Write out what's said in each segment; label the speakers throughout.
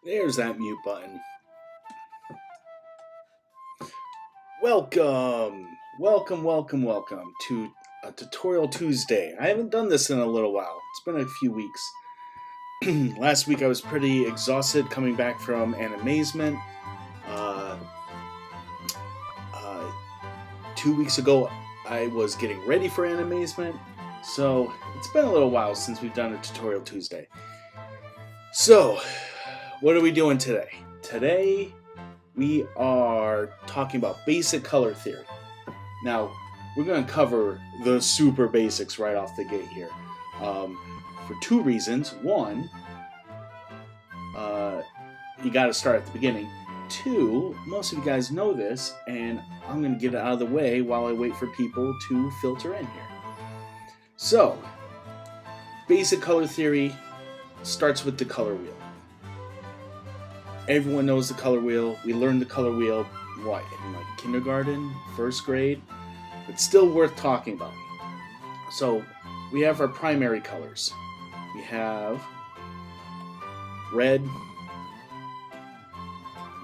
Speaker 1: There's that mute button. Welcome to a Tutorial Tuesday. I haven't done this in a little while. It's been a few weeks. Last week I was pretty exhausted coming back from Animazement. Uh, uh, 2 weeks ago I was getting ready for Animazement. So it's been a little while since we've done a Tutorial Tuesday. So, what are we doing today? Today we are talking about basic color theory. Now, we're going to cover the super basics right off the gate here for two reasons. One, you got to start at the beginning. Two, most of you guys know this, and I'm going to get it out of the way while I wait for people to filter in here. So, basic color theory starts with the color wheel. Everyone knows the color wheel. We learned the color wheel, what, in like kindergarten, first grade? It's still worth talking about. So, we have our primary colors. We have red.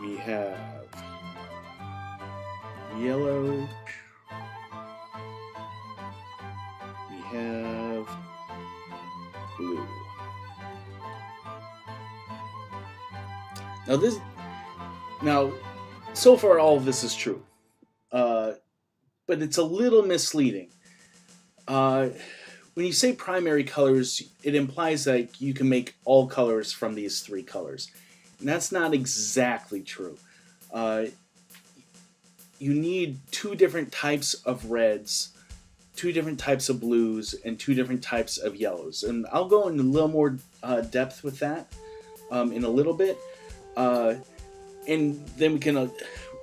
Speaker 1: We have yellow. We have blue. Now, so far all of this is true, but it's a little misleading. When you say primary colors, it implies that you can make all colors from these three colors, and that's not exactly true. You need two different types of reds, two different types of blues, and two different types of yellows, and I'll go into a little more depth with that in a little bit. And then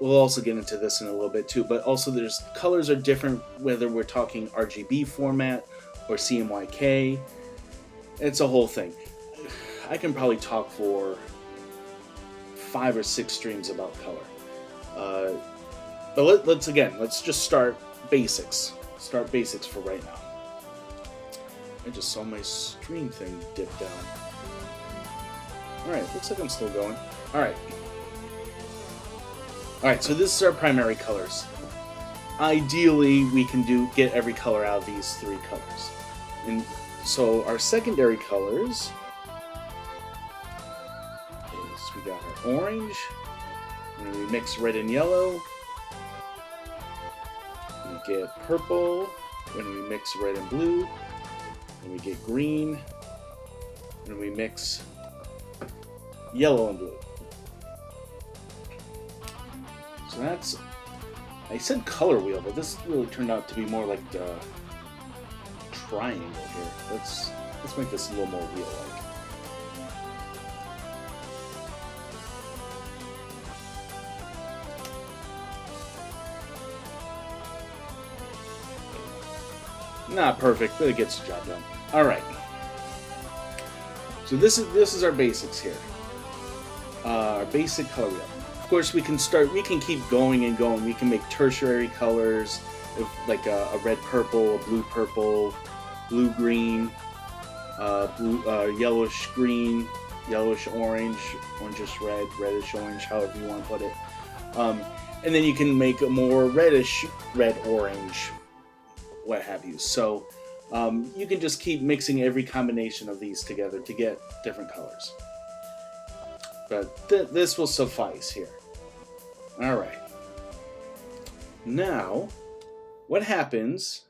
Speaker 1: we'll also get into this in a little bit too, but also there's colors are different whether we're talking RGB format or CMYK. It's a whole thing. I can probably talk for 5 or 6 streams about color. But let's just start basics. Start basics for right now. I just saw my stream thing dip down. Alright, looks like I'm still going. Alright, so this is our primary colors. Ideally, we can get every color out of these three colors. And so our secondary colors is we got our orange, and then we mix red and yellow. We get purple when we mix red and blue. And we get green when we mix yellow and blue. So that's, I said color wheel, but this really turned out to be more like the triangle here. Let's make this a little more wheel-like. Not perfect, but it gets the job done. All right. So this is our basics here. Our basic color wheel. Of course, we can keep going and going. We can make tertiary colors, like a red purple, a blue purple, blue green, yellowish green, yellowish orange, orangish red, reddish orange, however you want to put it. And then you can make a more reddish red orange, what have you. So you can just keep mixing every combination of these together to get different colors. But this will suffice here. Alright. Now, what happens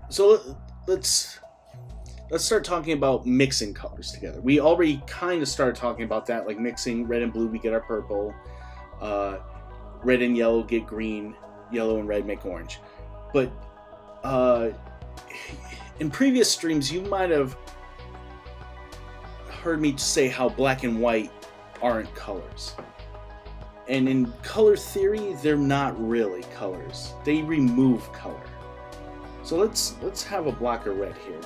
Speaker 1: so let's start talking about mixing colors together. We already kind of started talking about that, like mixing red and blue, we get our purple. Red and yellow get green, yellow and red make orange. But in previous streams, you might have heard me say how black and white aren't colors. And in color theory, they're not really colors. They remove color. So let's have a block of red here.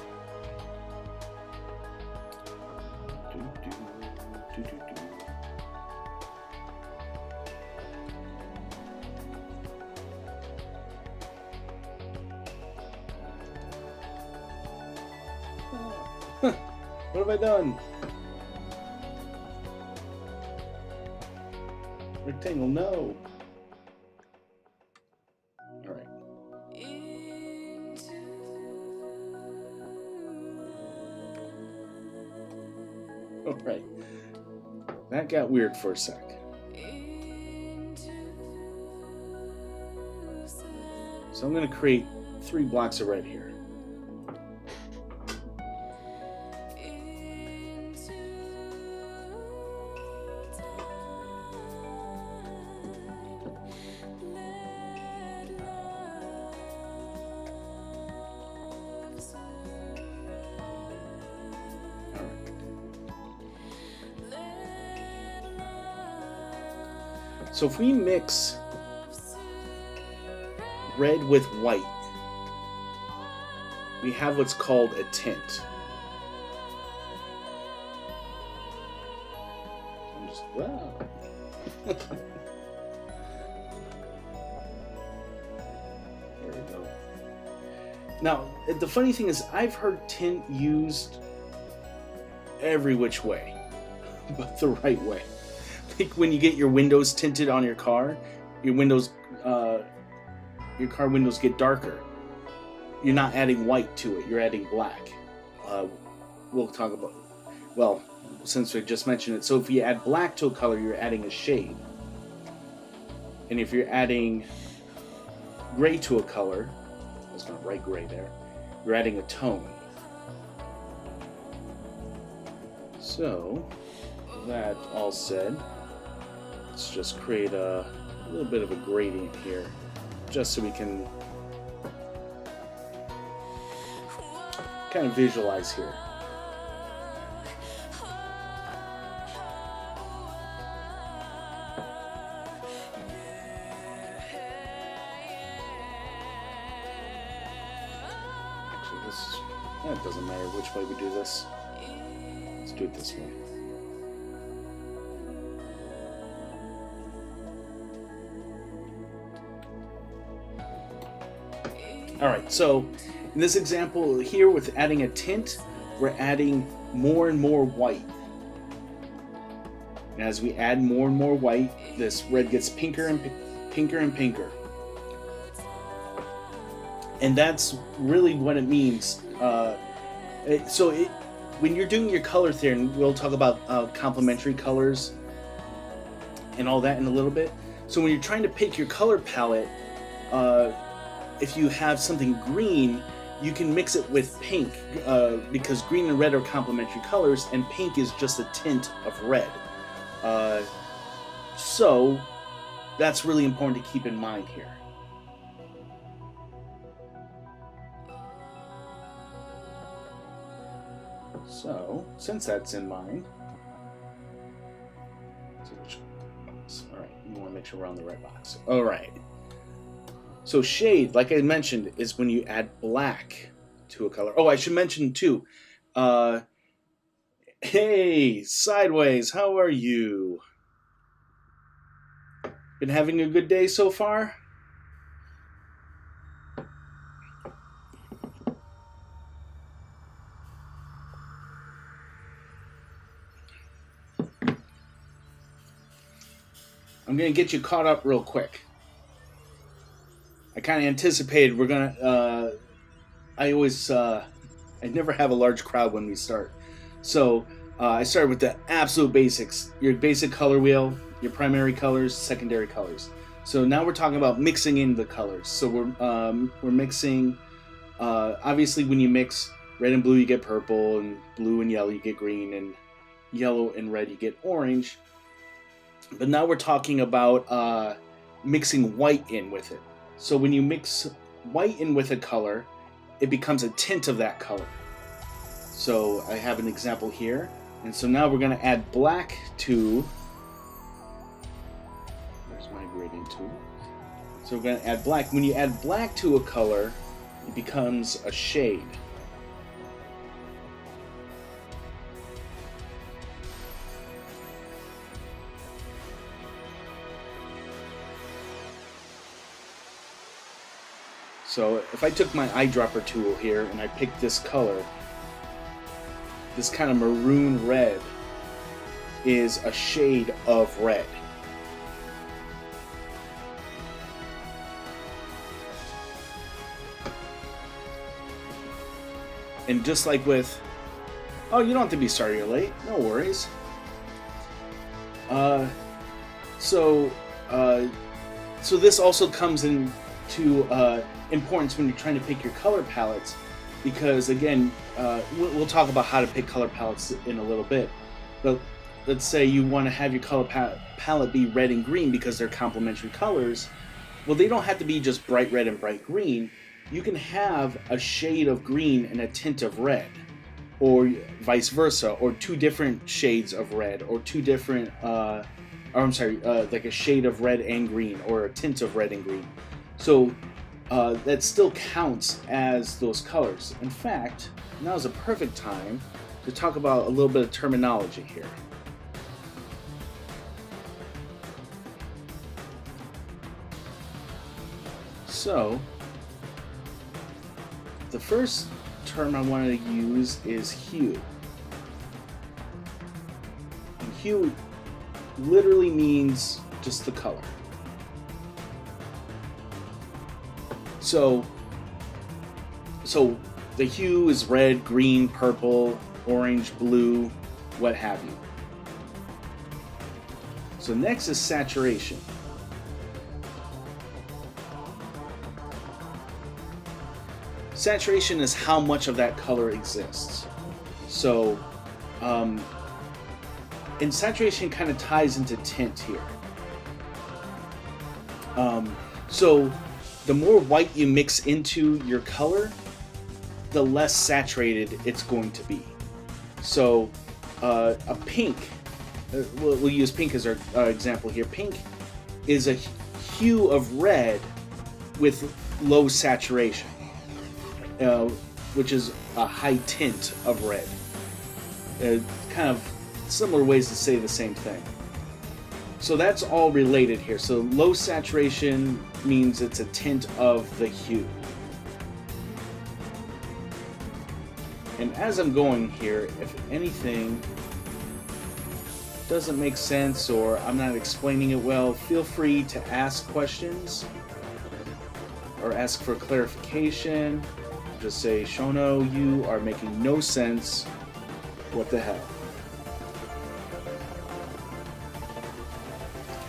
Speaker 1: What have I done? Rectangle, no. Alright. Alright. That got weird for a sec. So I'm going to create 3 blocks of red here. So if we mix red with white, we have what's called a tint. I'm just, wow. There we go. Now, the funny thing is, I've heard tint used every which way, but the right way. Like when you get your windows tinted on your car, your car windows get darker. You're not adding white to it, you're adding black. We'll talk about, well, since we just mentioned it, so if you add black to a color, you're adding a shade. And if you're adding gray to a color, let's not write gray there, you're adding a tone. So, that all said, let's just create a little bit of a gradient here, just so we can kind of visualize here. Actually, it doesn't matter which way we do this. Let's do it this way. Alright, so in this example here with adding a tint, we're adding more and more white. And as we add more and more white, this red gets pinker and pinker and pinker. And that's really what it means. When you're doing your color theory, and we'll talk about complementary colors and all that in a little bit. So when you're trying to pick your color palette, if you have something green, you can mix it with pink, because green and red are complementary colors, and pink is just a tint of red. So that's really important to keep in mind here. So, since that's in mind, alright, you want to make sure we're on the right box. Alright. So shade, like I mentioned, is when you add black to a color. Oh, I should mention too. Hey, Sideways, how are you? Been having a good day so far? I'm gonna get you caught up real quick. I kind of anticipated we're gonna. I never have a large crowd when we start, so I started with the absolute basics: your basic color wheel, your primary colors, secondary colors. So now we're talking about mixing in the colors. So we're mixing. Obviously, when you mix red and blue, you get purple, and blue and yellow, you get green, and yellow and red, you get orange. But now we're talking about mixing white in with it. So when you mix white in with a color, it becomes a tint of that color. So I have an example here. And so now we're going to add black to... Where's my gradient tool? So we're going to add black. When you add black to a color, it becomes a shade. So if I took my eyedropper tool here and I picked this color, this kind of maroon red is a shade of red. And just like with, oh, you don't have to be sorry you're late. No worries. So this also comes into importance when you're trying to pick your color palettes, because again, we'll talk about how to pick color palettes in a little bit. But let's say you want to have your color palette be red and green because they're complementary colors. Well, they don't have to be just bright red and bright green. You can have a shade of green and a tint of red, or vice versa, or two different shades of red, or two different, like a shade of red and green, or a tint of red and green. So that still counts as those colors. In fact, now is a perfect time to talk about a little bit of terminology here. So, the first term I want to use is hue. And hue literally means just the color. So the hue is red, green, purple, orange, blue, what have you. So next is saturation. Saturation is how much of that color exists. So, and saturation kind of ties into tint here. So the more white you mix into your color, the less saturated it's going to be. So a pink, we'll use pink as our example here. Pink is a hue of red with low saturation. Which is a high tint of red. Kind of similar ways to say the same thing. So that's all related here. So low saturation means it's a tint of the hue. And as I'm going here, if anything doesn't make sense or I'm not explaining it well, feel free to ask questions or ask for clarification. Just say, Shono, you are making no sense. What the hell?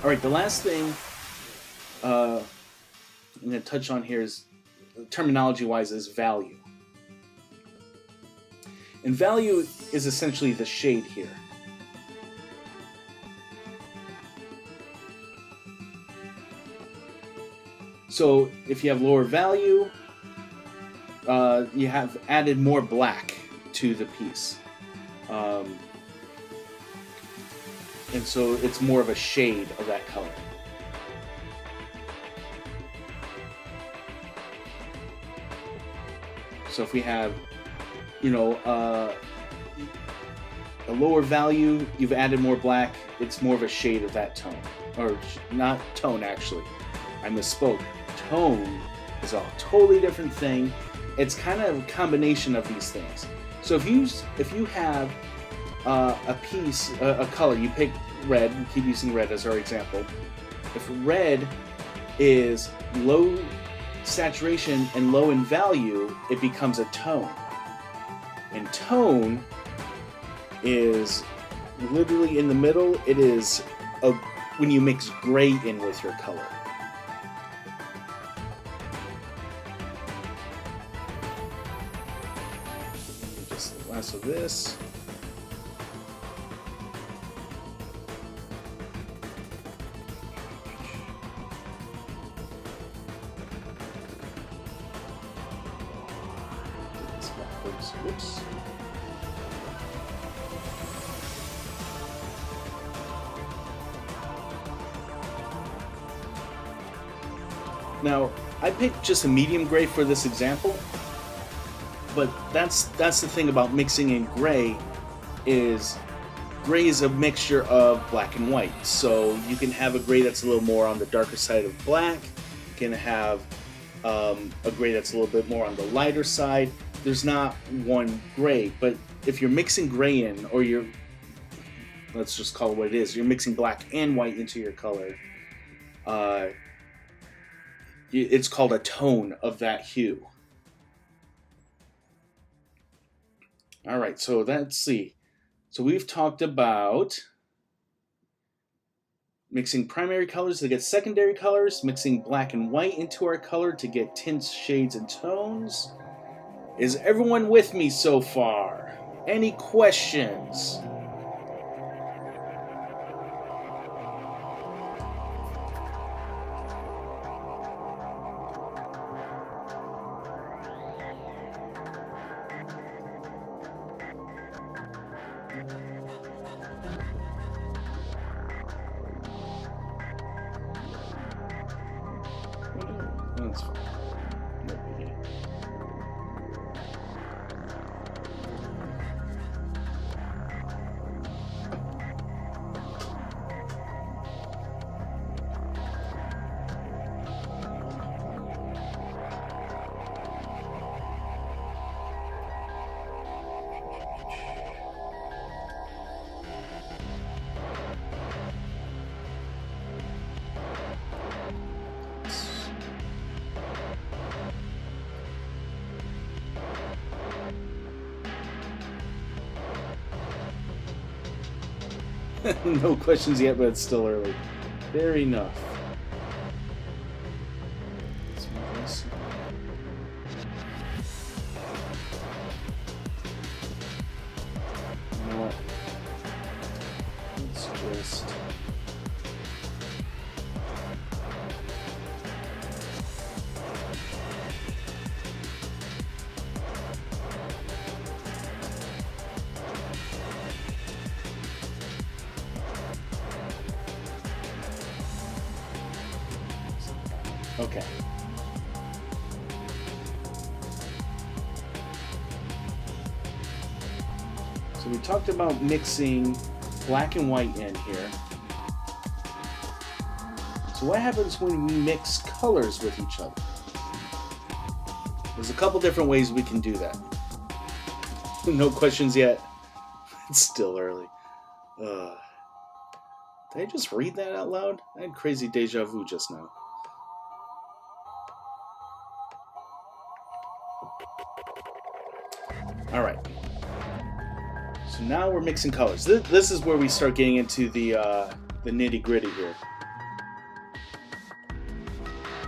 Speaker 1: Alright, the last thing I'm going to touch on here is, terminology-wise, is value. And value is essentially the shade here. So if you have lower value, you have added more black to the piece. And so it's more of a shade of that color. So if we have, a lower value, you've added more black, it's more of a shade of that tone. Or not tone, actually. I misspoke. Tone is a totally different thing. It's kind of a combination of these things. So if you have a piece, a color, you pick red, we keep using red as our example. If red is low saturation and low in value, it becomes a tone. And tone is literally in the middle. It is when you mix gray in with your color. Last of this. Whoops. Now, I picked just a medium gray for this example. But that's the thing about mixing in gray is a mixture of black and white. So you can have a gray that's a little more on the darker side of black. You can have a gray that's a little bit more on the lighter side. there's not one gray, but if you're mixing gray in, or let's just call it what it is, you're mixing black and white into your color, it's called a tone of that hue. All right, so let's see. So we've talked about mixing primary colors to get secondary colors, mixing black and white into our color to get tints, shades, and tones. Is everyone with me so far? Any questions? That's fine. No biggie. No questions yet, but it's still early. Fair enough. Let's move this. You know what? Let's just... Okay. So we talked about mixing black and white in here. So what happens when we mix colors with each other? There's a couple different ways we can do that. No questions yet. It's still early. Did I just read that out loud? I had crazy deja vu just now. All right. So now we're mixing colors. This is where we start getting into the nitty-gritty here.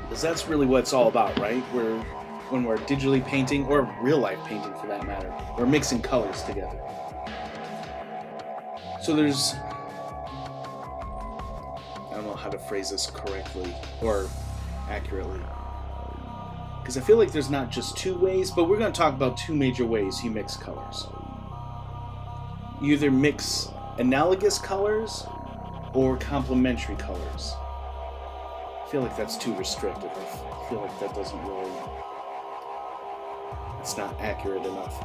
Speaker 1: Because that's really what it's all about, right? When we're digitally painting, or real-life painting for that matter, we're mixing colors together. So there's... I don't know how to phrase this correctly or accurately. Because I feel like there's not just two ways, but we're going to talk about two major ways you mix colors. You either mix analogous colors or complementary colors. I feel like that's too restrictive. I feel like that doesn't really... It's not accurate enough.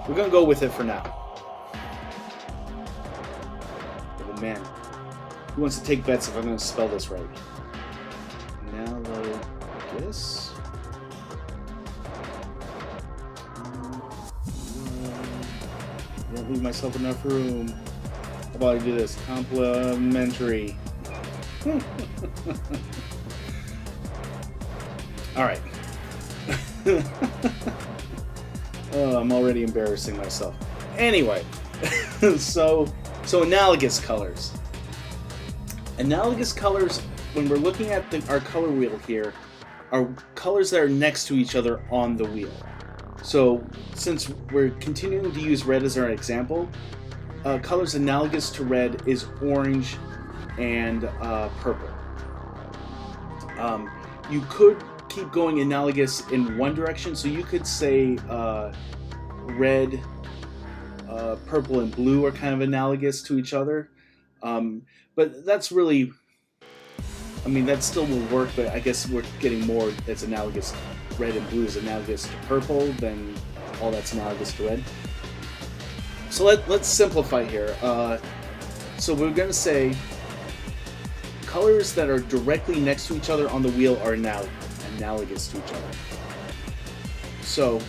Speaker 1: We're going to go with it for now. Oh man. Who wants to take bets if I'm going to spell this right? Analogous... Don't leave myself enough room. How about I do this? Complementary. Alright. Oh, I'm already embarrassing myself. Anyway, so analogous colors. Analogous colors, when we're looking at our color wheel here, are colors that are next to each other on the wheel. So, since we're continuing to use red as our example, colors analogous to red is orange and purple. You could keep going analogous in one direction, so you could say red, purple, and blue are kind of analogous to each other. But that's really... I mean, that still will work, but I guess we're getting more that's analogous. Red and blue is analogous to purple, then all that's analogous to red. So let's simplify here. So we're going to say colors that are directly next to each other on the wheel are analogous to each other. So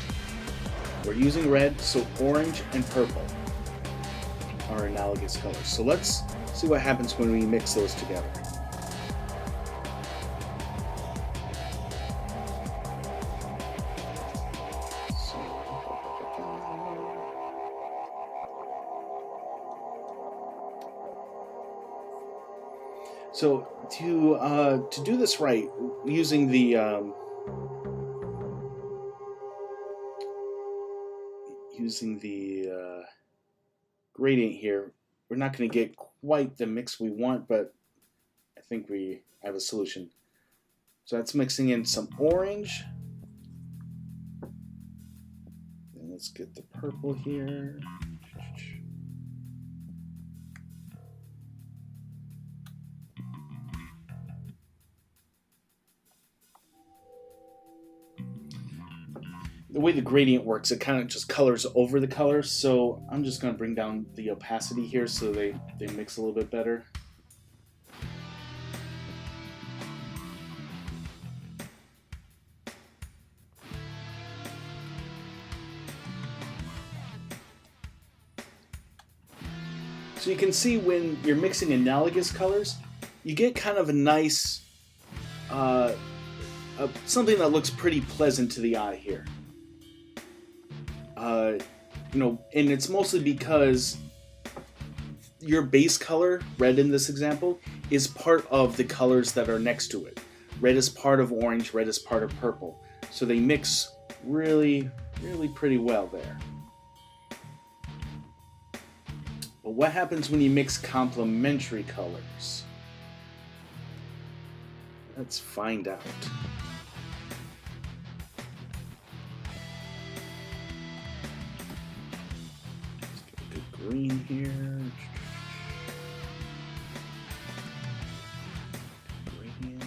Speaker 1: We're using red, so orange and purple are analogous colors. So let's see what happens when we mix those together. So to do this right, using the gradient here, we're not going to get quite the mix we want, but I think we have a solution. So that's mixing in some orange. And let's get the purple here. The way the gradient works, it kind of just colors over the colors, so I'm just going to bring down the opacity here so they mix a little bit better. So you can see when you're mixing analogous colors, you get kind of a nice, something that looks pretty pleasant to the eye here. You know, and it's mostly because your base color, red in this example, is part of the colors that are next to it. Red is part of orange, red is part of purple. So they mix really, really pretty well there. But what happens when you mix complementary colors? Let's find out. Green here. Gradient.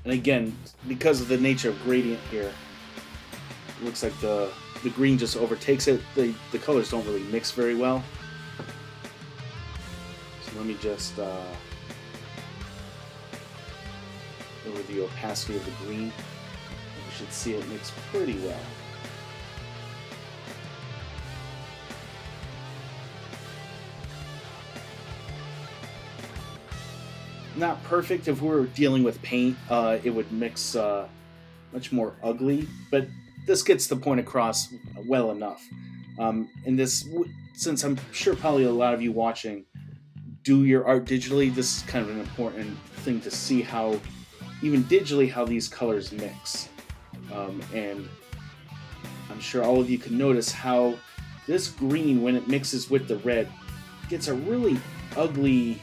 Speaker 1: And again, because of the nature of gradient here, it looks like the green just overtakes it. The colors don't really mix very well. So let me just lower the opacity of the green. You should see it mix pretty well. Not perfect. If we were dealing with paint, it would mix much more ugly, but this gets the point across well enough. And this, since I'm sure probably a lot of you watching do your art digitally, this is kind of an important thing to see how, even digitally, how these colors mix. And I'm sure all of you can notice how this green, when it mixes with the red, gets a really ugly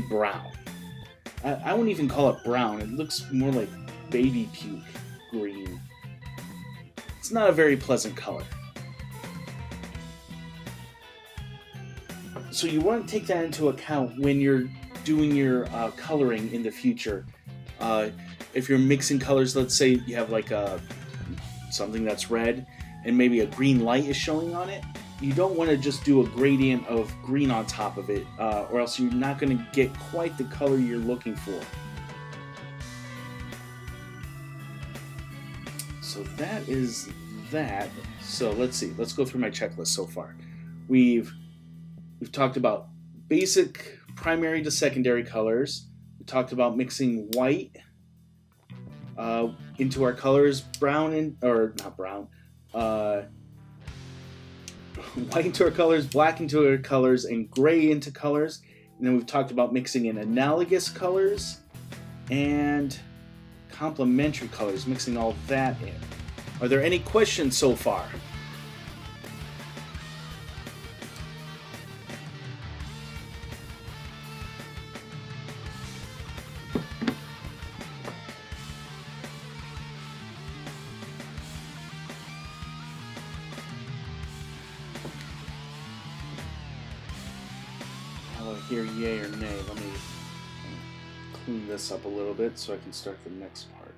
Speaker 1: brown. I wouldn't even call it brown. It looks more like baby puke green. It's not a very pleasant color. So you want to take that into account when you're doing your coloring in the future. If you're mixing colors, let's say you have like something that's red and maybe a green light is showing on it, you don't want to just do a gradient of green on top of it, or else you're not going to get quite the color you're looking for. So that is that. So let's see. Let's go through my checklist so far. We've talked about basic primary to secondary colors. We talked about mixing white into our colors, white into our colors, black into our colors, and gray into colors. And then we've talked about mixing in analogous colors and complementary colors, mixing all that in. Are there any questions so far? Hear yay or nay. Let me clean this up a little bit so I can start the next part.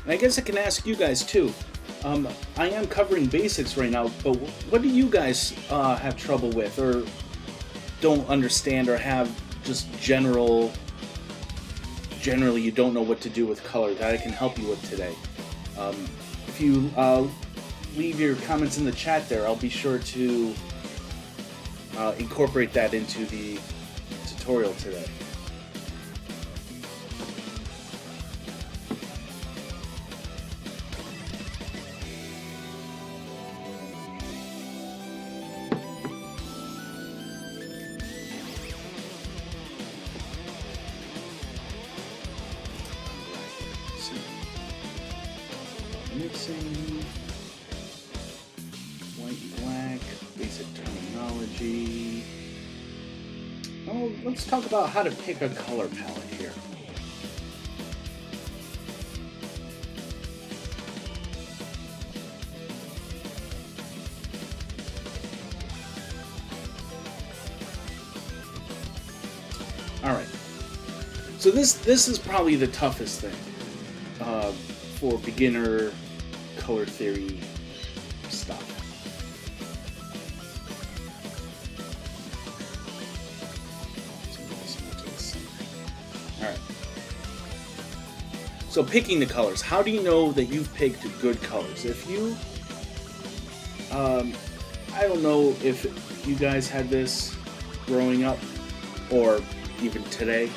Speaker 1: And I guess I can ask you guys too. I am covering basics right now, but what do you guys have trouble with, or don't understand, or have just generally you don't know what to do with color that I can help you with today? If you leave your comments in the chat there, I'll be sure to incorporate that into the tutorial today. Mixing, white and black, basic terminology. Oh, let's talk about how to pick a color palette here. All right. So this is probably the toughest thing for beginner color theory stuff. Alright. So picking the colors. How do you know that you've picked good colors? If you I don't know if you guys had this growing up or even today.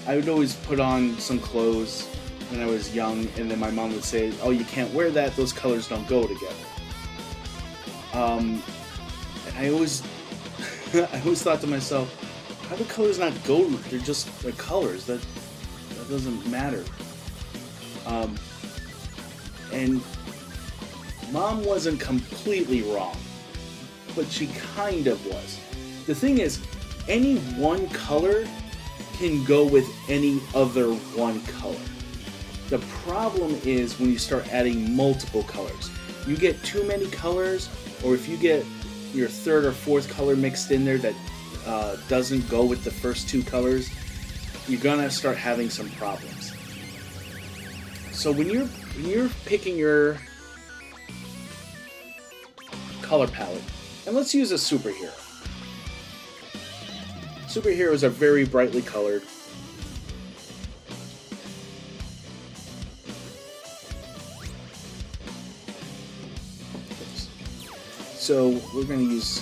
Speaker 1: I would always put on some clothes when I was young, and then my mom would say, "Oh, you can't wear that; those colors don't go together." And I always thought to myself, "How do colors not go? They're just colors. That doesn't matter." And Mom wasn't completely wrong, but she kind of was. The thing is, any one color can go with any other one color. The problem is when you start adding multiple colors. You get too many colors, or if you get your third or fourth color mixed in there that doesn't go with the first two colors, you're gonna start having some problems. So when you're picking your color palette, and let's use a superhero. Superheroes are very brightly colored. So we're going to use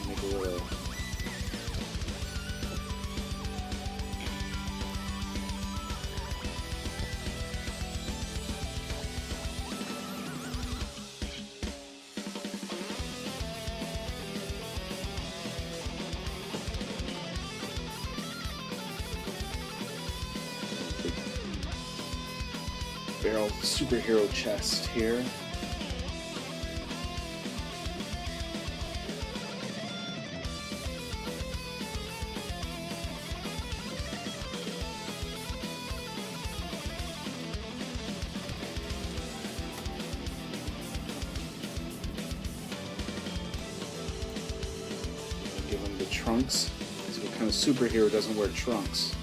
Speaker 1: make a little barrel superhero chest here. Give him the trunks. So what kind of superhero doesn't wear trunks?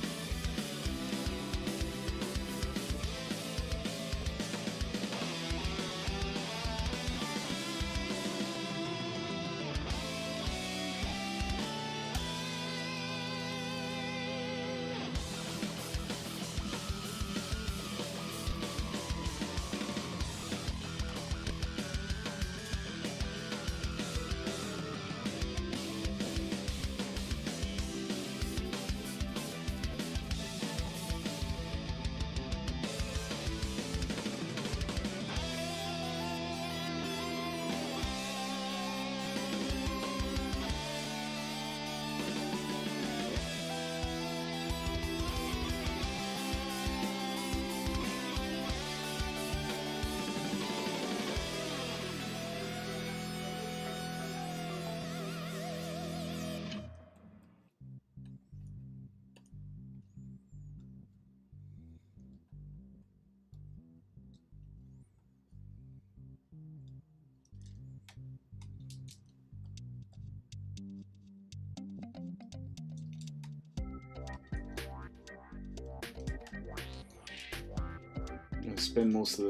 Speaker 1: spend most of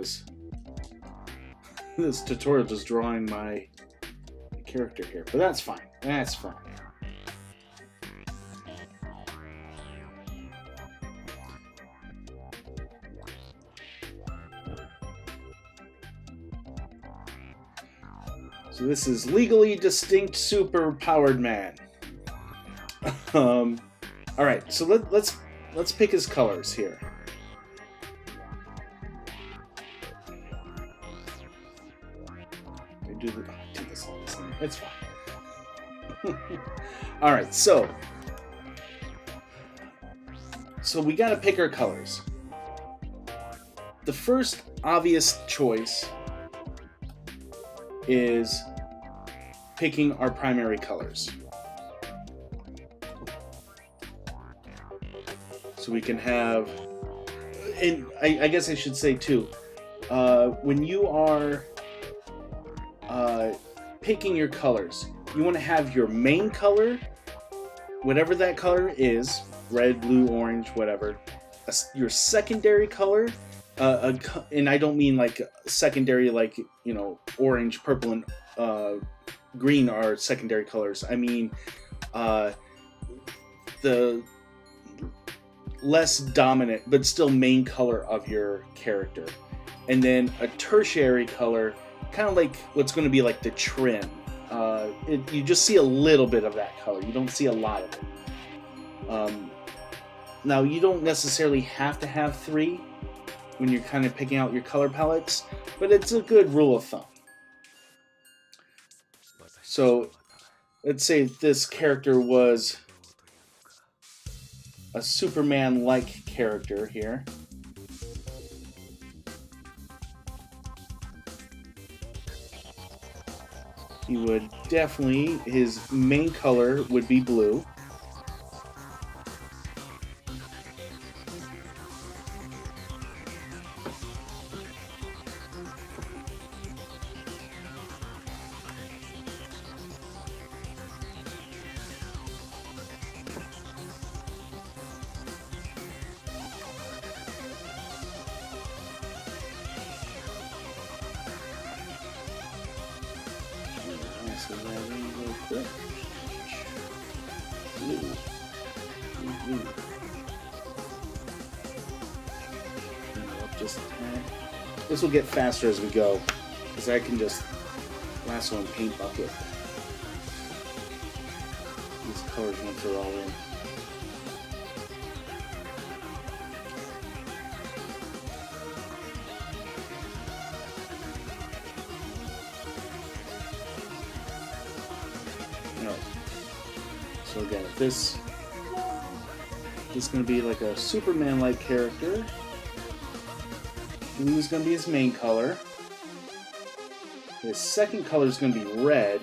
Speaker 1: this tutorial just drawing my character here, but that's fine. That's fine. So this is legally distinct super powered man. All right, so let's pick his colors here. I do this all the time. It's fine. All right, so we got to pick our colors. The first obvious choice is picking our primary colors. So we can have, and I guess I should say too, when you are picking your colors, you want to have your main color, whatever that color is, red, blue, orange, whatever, your secondary color, and I don't mean like secondary like, you know, orange, purple, and green are secondary colors. I mean the less dominant but still main color of your character. And then a tertiary color, kind of like what's going to be like the trim. You just see a little bit of that color. You don't see a lot of it. Now, you don't necessarily have to have 3 when you're kind of picking out your color palettes, but it's a good rule of thumb. So let's say this character was a Superman-like character here. He would definitely, his main color would be blue. This will get faster as we go, because I can just lasso and paint bucket. These colors once they're all in. No. So again, if this is going to be like a Superman-like character. Blue is going to be his main color. His second color is going to be red.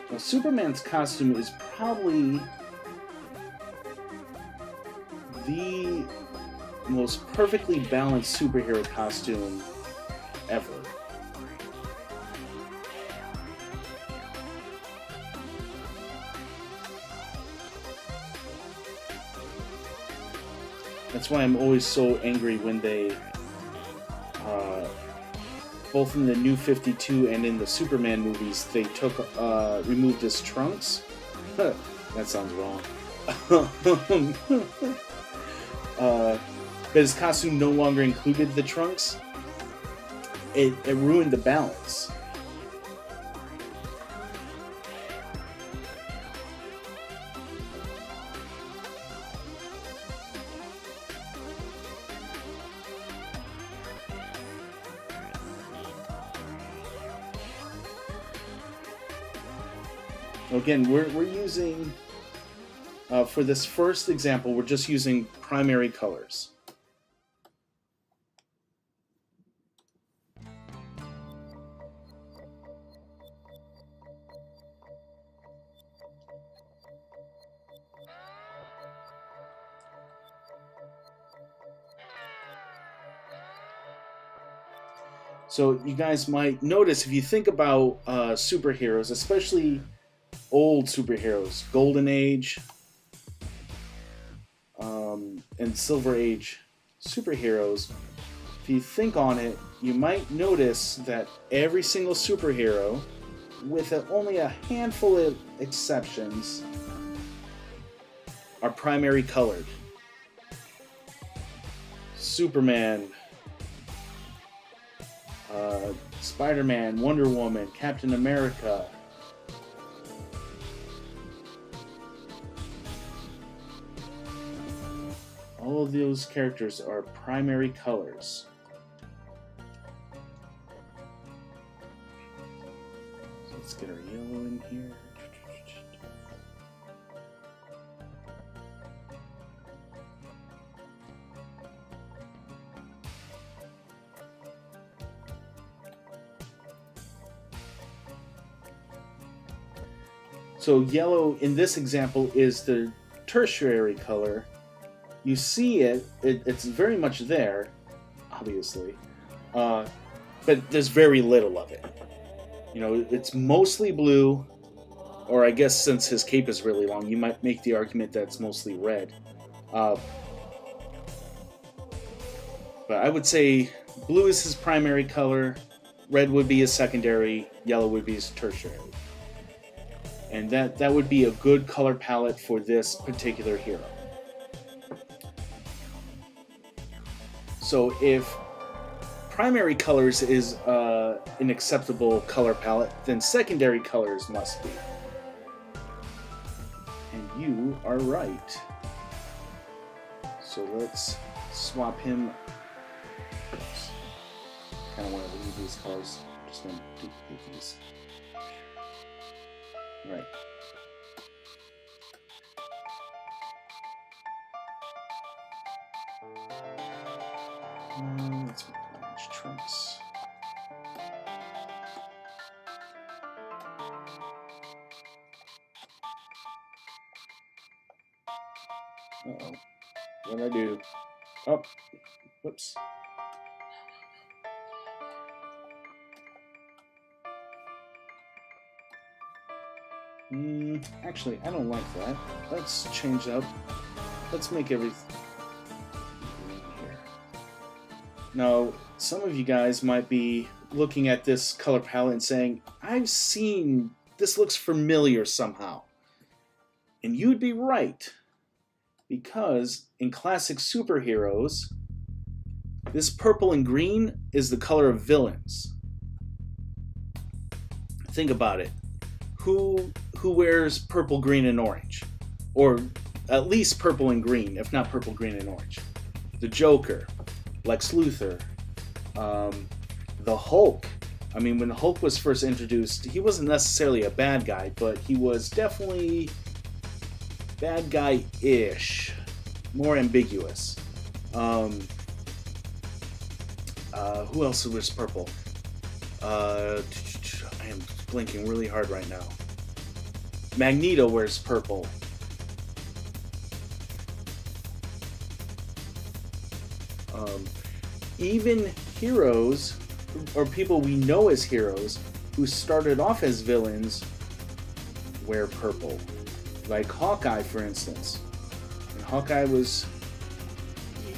Speaker 1: Now, Superman's costume is probably the most perfectly balanced superhero costume ever. That's why I'm always so angry when they, both in the New 52 and in the Superman movies, they removed his trunks. That sounds wrong. But his costume no longer included the trunks. It ruined the balance. Again, we're using, for this first example, we're just using primary colors. So you guys might notice, if you think about superheroes, especially old superheroes, Golden Age and Silver Age superheroes, if you think on it, you might notice that every single superhero, with only a handful of exceptions, are primary colored. Superman, Spider-Man, Wonder Woman, Captain America. All of those characters are primary colors. So let's get our yellow in here. So yellow in this example is the tertiary color. You see it's very much there, obviously, but there's very little of it. You know, it's mostly blue, or I guess since his cape is really long, you might make the argument that it's mostly red. But I would say blue is his primary color, red would be his secondary, yellow would be his tertiary. And that would be a good color palette for this particular hero. So if primary colors is an acceptable color palette, then secondary colors must be. And you are right. So let's swap him. Oops. Kind of want to leave these colors. Just going to duplicate these. Right. Let's manage trunks. Uh-oh. What did I do? Oh, whoops. Actually, I don't like that. Let's change up. Let's make everything here. Now, some of you guys might be looking at this color palette and saying, I've seen this, looks familiar somehow. And you'd be right, because in classic superheroes, this purple and green is the color of villains. Think about it. Who wears purple, green, and orange? Or at least purple and green, if not purple, green, and orange. The Joker, Lex Luthor, the Hulk. I mean, when Hulk was first introduced, he wasn't necessarily a bad guy, but he was definitely bad guy-ish, more ambiguous. Who else wears purple? I am blinking really hard right now. Magneto wears purple. Even heroes, or people we know as heroes, who started off as villains, wear purple. Like Hawkeye, for instance. And Hawkeye was...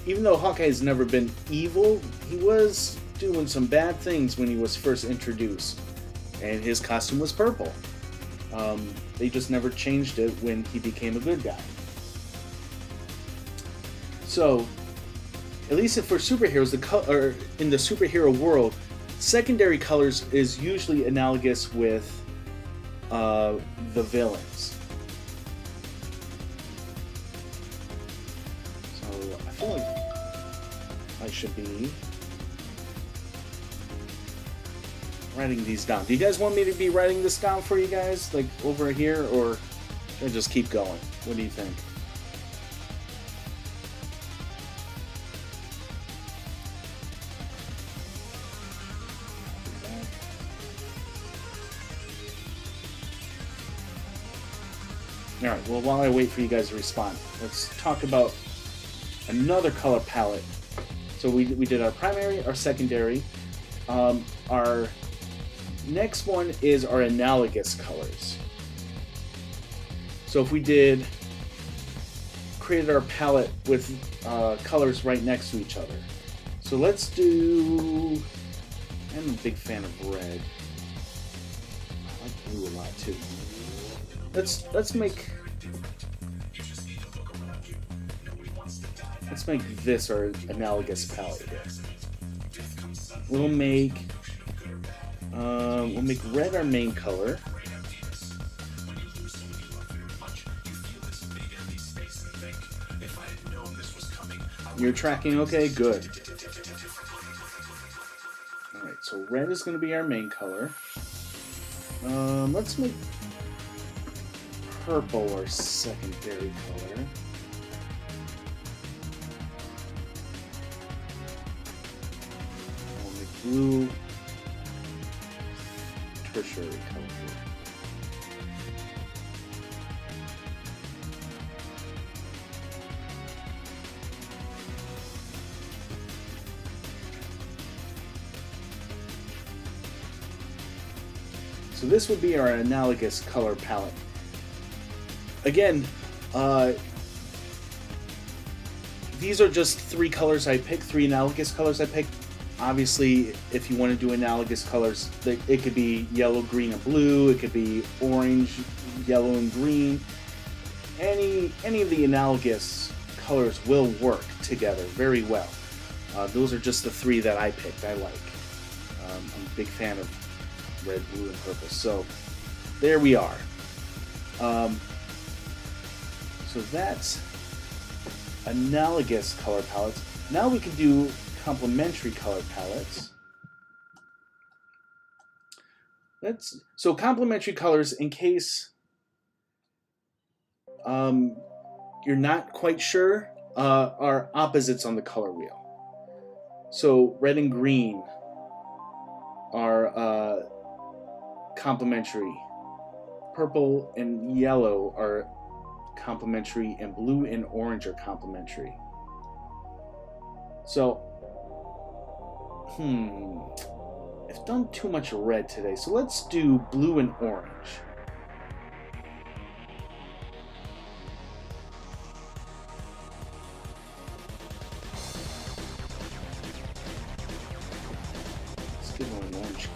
Speaker 1: Even though Hawkeye has never been evil, he was doing some bad things when he was first introduced. And his costume was purple. They just never changed it when he became a good guy. So, at least for superheroes, in the superhero world, secondary colors is usually analogous with the villains. So I feel like I should be writing these down. Do you guys want me to be writing this down for you guys, like over here, or should I just keep going? What do you think? Alright, well, while I wait for you guys to respond, let's talk about another color palette. So we did our primary, our secondary. Our next one is our analogous colors. So if we created our palette with colors right next to each other. So So let's do... I'm a big fan of red. I like blue a lot too. Let's make this our analogous palette here. We'll make red our main color. You're tracking okay? Good. Alright, so red is going to be our main color. Let's make purple our secondary color. We'll make blue tertiary color. So this would be our analogous color palette. Again, these are just three colors I picked, three analogous colors I picked. Obviously, if you want to do analogous colors, it could be yellow, green, and blue. It could be orange, yellow, and green. Any of the analogous colors will work together very well. Those are just the three that I picked. I like. I'm a big fan of red, blue, and purple. So there we are. So that's analogous color palettes. Now we can do complementary color palettes. So complementary colors, in case you're not quite sure, are opposites on the color wheel. So red and green are complementary. Purple and yellow are complementary, and blue and orange are complementary. So, I've done too much red today, so let's do blue and orange. Let's give them an orange.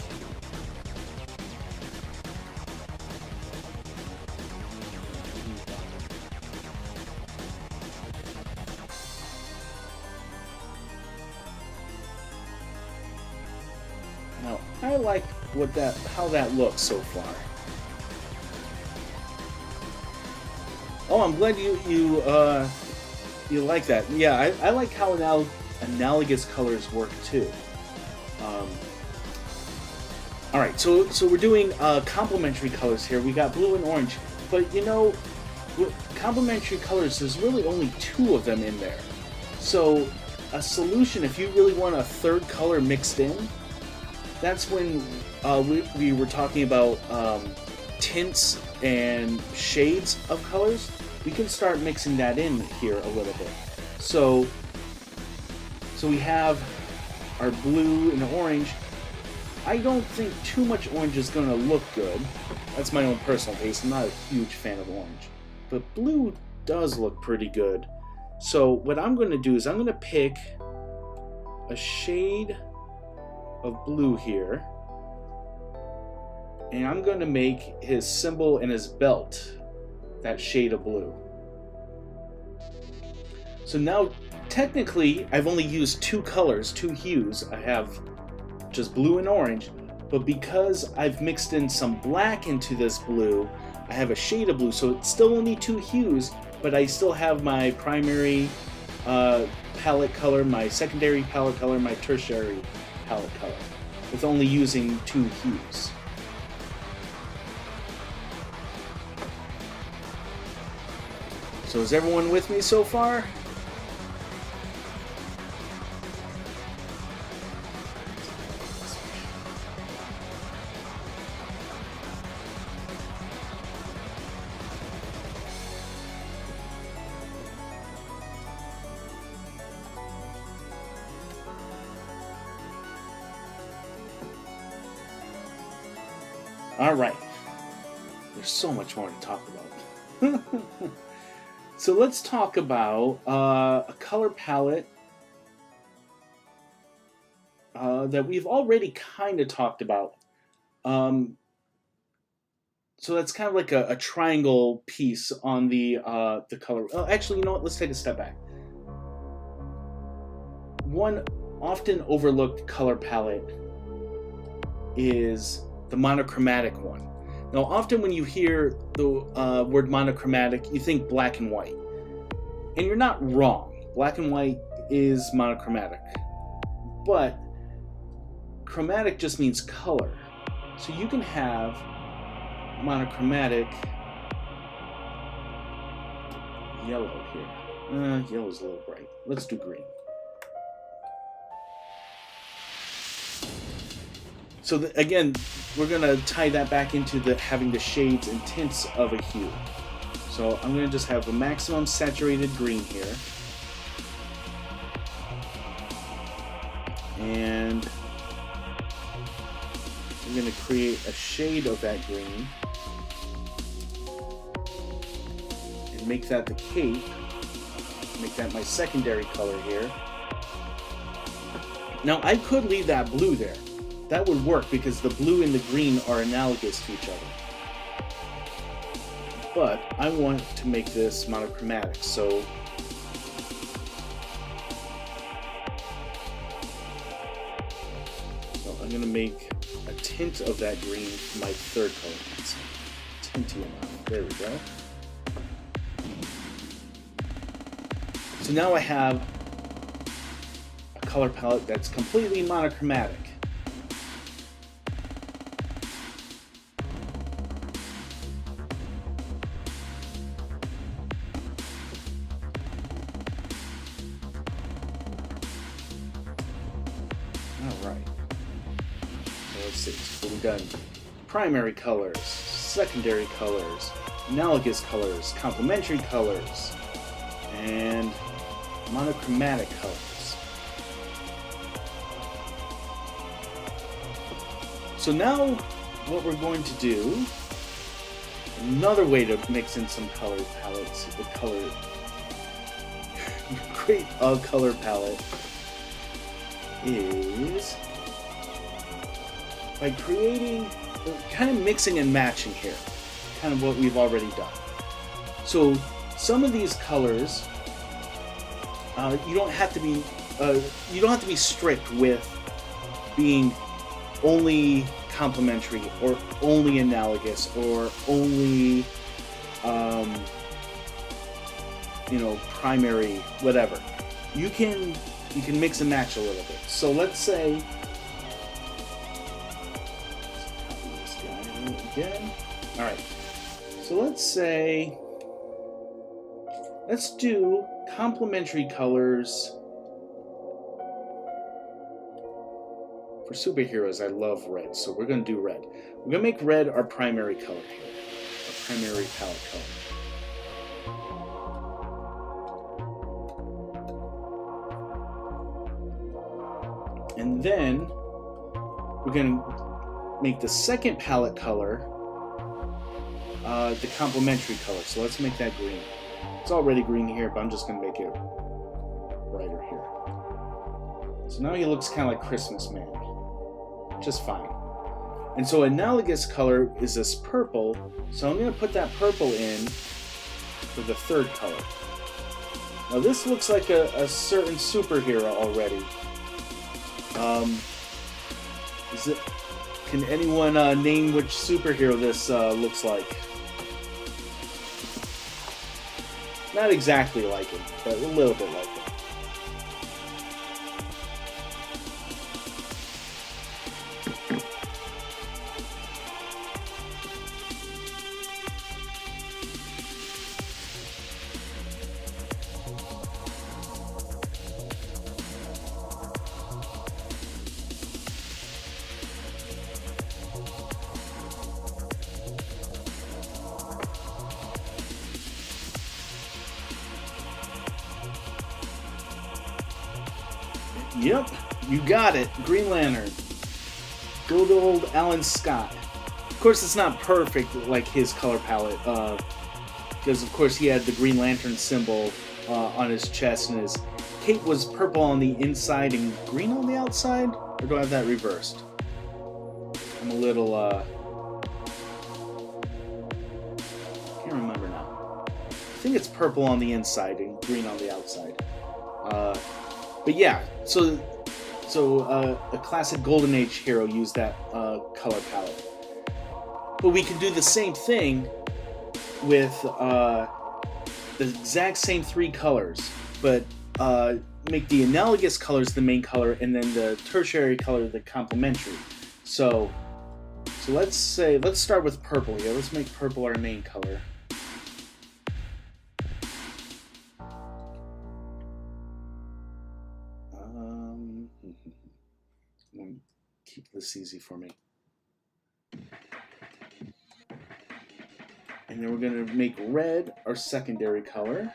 Speaker 1: Now, I like how that looks so far. Oh, I'm glad you like that. Yeah, I like how analogous colors work too. All right, so we're doing complementary colors here. We got blue and orange, but you know, with complementary colors, there's really only two of them in there. So a solution, if you really want a third color mixed in, that's when we were talking about tints and shades of colors. We can start mixing that in here a little bit. So we have our blue and orange. I don't think too much orange is going to look good. That's my own personal taste. I'm not a huge fan of orange. But blue does look pretty good. So what I'm going to do is I'm going to pick a shade of blue here. And I'm going to make his symbol and his belt that shade of blue. So now, technically, I've only used two colors, two hues. I have just blue and orange, but because I've mixed in some black into this blue, I have a shade of blue, so it's still only two hues, but I still have my primary palette color, my secondary palette color, my tertiary palette color, with only using two hues. So is everyone with me so far? All right. There's so much more to talk about. So let's talk about a color palette that we've already kind of talked about. So that's kind of like a triangle piece on the color. Oh, actually, you know what? Let's take a step back. One often overlooked color palette is the monochromatic one. Now, often when you hear the word monochromatic, you think black and white. And you're not wrong. Black and white is monochromatic. But chromatic just means color. So you can have monochromatic yellow here. Yellow's a little bright. Let's do green. So again, we're going to tie that back into having the shades and tints of a hue. So I'm going to just have a maximum saturated green here. And I'm going to create a shade of that green. And make that the cape. Make that my secondary color here. Now I could leave that blue there. That would work because the blue and the green are analogous to each other. But I want to make this monochromatic, so I'm going to make a tint of that green my third color. It's tinty enough. There we go. So now I have a color palette that's completely monochromatic. So we've done primary colors, secondary colors, analogous colors, complementary colors, and monochromatic colors. So now what we're going to do, another way to mix in some color palettes, create a color palette is by creating, kind of mixing and matching here, kind of what we've already done. So some of these colors, you don't have to be strict with being only complementary or only analogous or only, primary, whatever. You can mix and match a little bit. So let's say. Again. All right, so let's do complementary colors for superheroes. I love red, so we're going to do red. We're going to make red our primary color here, our primary palette color. And then we're going to make the second palette color the complementary color. So let's make that green. It's already green here, but I'm just going to make it brighter here. So now he looks kind of like Christmas Man, just fine. And so analogous color is this purple, so I'm going to put that purple in for the third color. Now this looks like a certain superhero already. Can anyone name which superhero this looks like? Not exactly like him, but a little bit like him. Yep, you got it. Green Lantern. Good old Alan Scott. Of course, it's not perfect like his color palette, because of course he had the Green Lantern symbol on his chest, and his cape was purple on the inside and green on the outside. Or do I have that reversed? I'm a little, can't remember now. I think it's purple on the inside and green on the outside. But yeah, so a classic Golden Age hero used that color palette. But we can do the same thing with the exact same 3 colors, but make the analogous colors the main color, and then the tertiary color the complementary. So let's start with purple here. Let's make purple our main color. Keep this easy for me. And then we're going to make red our secondary color.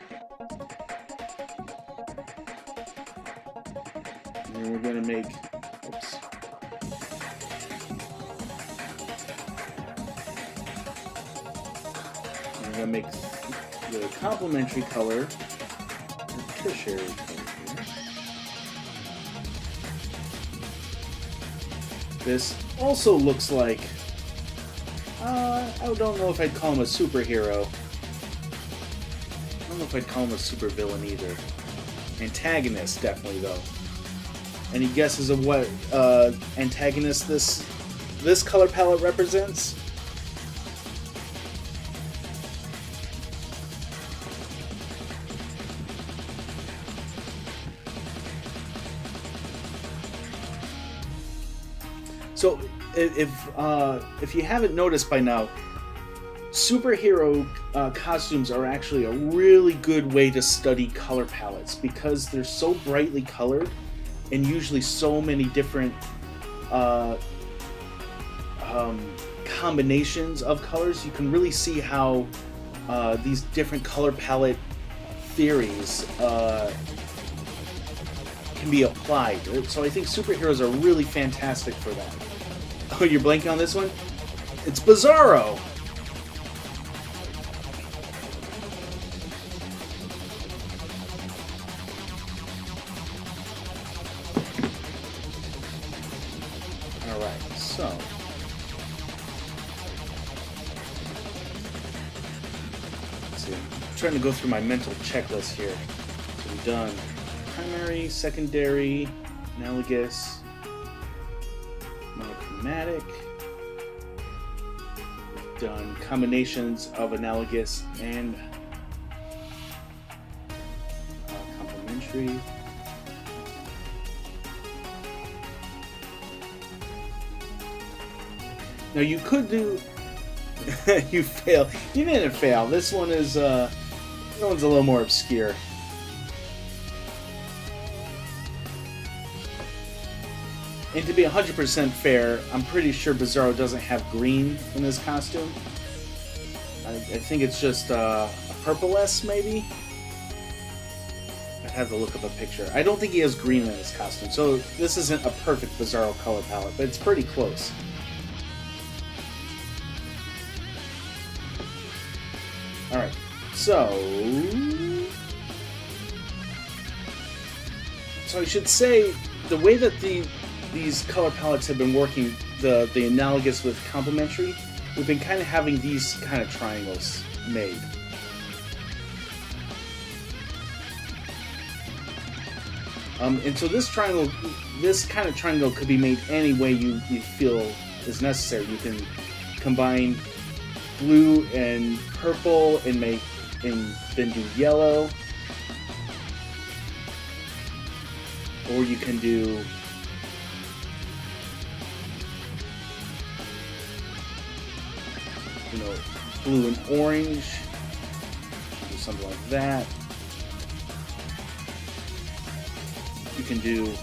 Speaker 1: And then we're going to make, oops. And we're going to make the complementary color the tertiary color. This also looks like, I don't know if I'd call him a superhero. I don't know if I'd call him a supervillain either. Antagonist, definitely, though. Any guesses of what antagonist this color palette represents? So, if you haven't noticed by now, superhero costumes are actually a really good way to study color palettes because they're so brightly colored and usually so many different combinations of colors. You can really see how these different color palette theories can be applied. So I think superheroes are really fantastic for that. Oh, you're blanking on this one? It's Bizarro! Alright, so... let's see. I'm trying to go through my mental checklist here. So we've done primary, secondary, analogous, monochromatic. We've done combinations of analogous and complementary. Now you could do. You failed. You didn't fail. This one is. This one's a little more obscure. And to be 100% fair, I'm pretty sure Bizarro doesn't have green in his costume. I think it's just a purple-esque, maybe? I'd have to look up a picture. I don't think he has green in his costume, so this isn't a perfect Bizarro color palette, but it's pretty close. Alright, so I should say, the way that these color palettes have been working, the analogous with complementary, we've been kind of having these kind of triangles made. And so this kind of triangle could be made any way you feel is necessary. You can combine blue and purple and then do yellow, or you can do blue and orange, do something like that. You can do,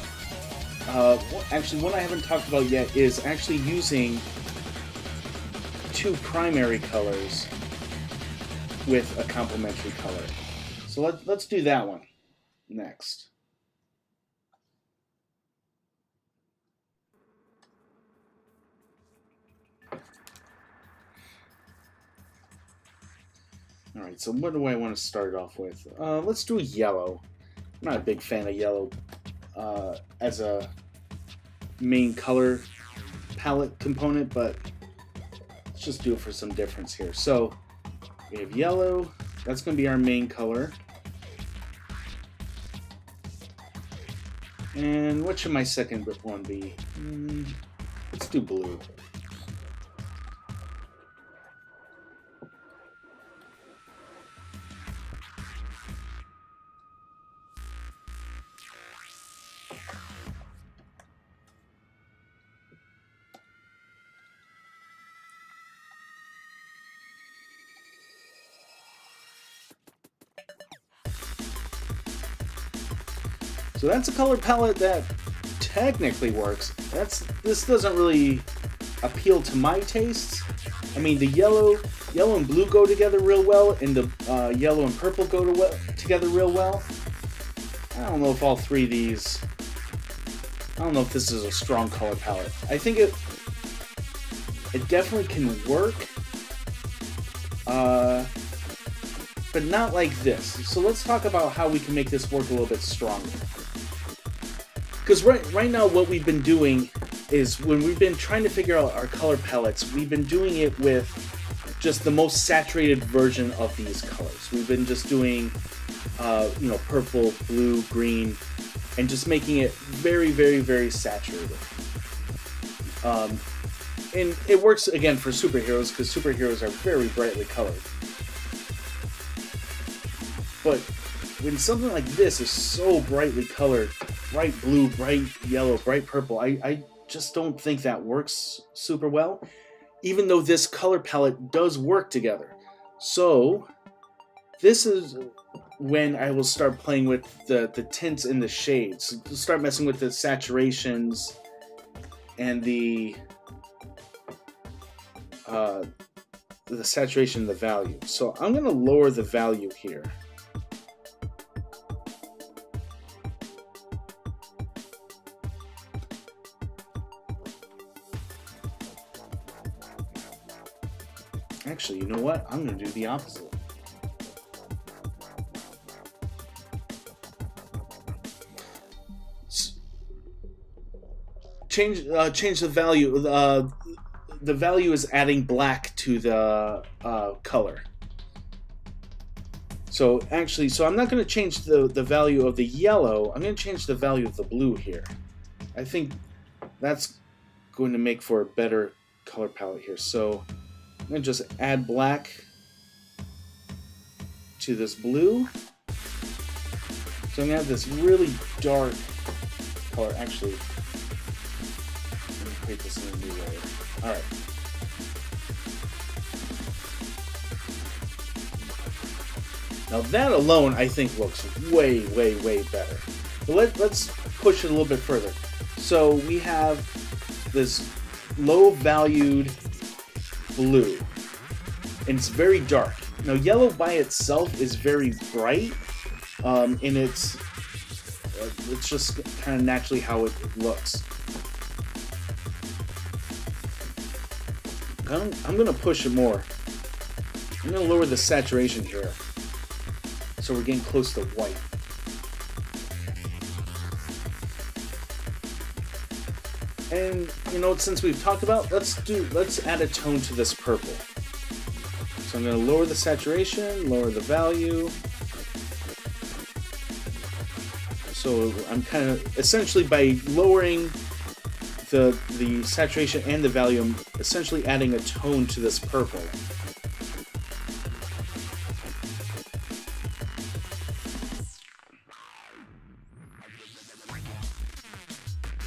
Speaker 1: actually what I haven't talked about yet is actually using 2 primary colors with a complementary color. So let's do that one next. Alright, so what do I want to start off with? Let's do yellow. I'm not a big fan of yellow as a main color palette component, but let's just do it for some difference here. So we have yellow, that's going to be our main color. And what should my second one be? Let's do blue. So that's a color palette that technically works. This doesn't really appeal to my tastes. I mean, the yellow and blue go together real well, and the yellow and purple go together real well. I don't know if all three of these. I don't know if this is a strong color palette. I think it definitely can work, but not like this. So let's talk about how we can make this work a little bit stronger. Because right now what we've been doing is when we've been trying to figure out our color palettes, we've been doing it with just the most saturated version of these colors. We've been just doing, purple, blue, green, and just making it very, very, very saturated. And it works, again, for superheroes, because superheroes are very brightly colored. But when something like this is so brightly colored, bright blue, bright yellow, bright purple, I just don't think that works super well, even though this color palette does work together. So this is when I will start playing with the tints and the shades, start messing with the saturations and the saturation and the value. So I'm going to lower the value here. Actually, you know what? I'm going to do the opposite. Change the value. The value is adding black to the color. So actually, I'm not going to change the value of the yellow. I'm going to change the value of the blue here. I think that's going to make for a better color palette here. So I'm going to just add black to this blue. So I'm going to have this really dark color. Actually, let me create this in a new layer. Alright. Now that alone, I think, looks way, way, way better. But let's push it a little bit further. So we have this low-valued blue, and it's very dark. Now yellow by itself is very bright, and it's just kind of naturally how it looks. I'm going to push it more. I'm going to lower the saturation here, so we're getting close to white. And since we've talked about, let's add a tone to this purple. So I'm going to lower the saturation, lower the value. So I'm kind of essentially, by lowering the saturation and the value, I'm essentially adding a tone to this purple.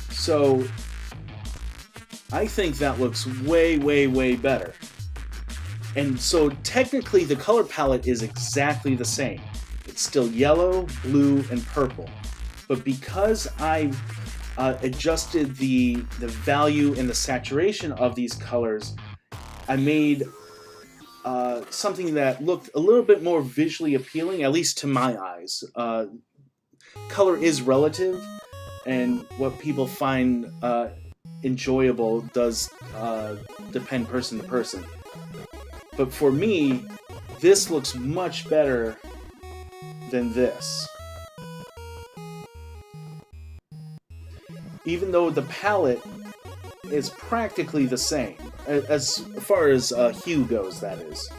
Speaker 1: So I think that looks way, way, way better. And so technically the color palette is exactly the same. It's still yellow, blue, and purple. But because I've adjusted the value and the saturation of these colors, I made something that looked a little bit more visually appealing, at least to my eyes. Color is relative, and what people find enjoyable does depend person to person. But for me, this looks much better than this. even though the palette is practically the same, as far as hue goes, that is.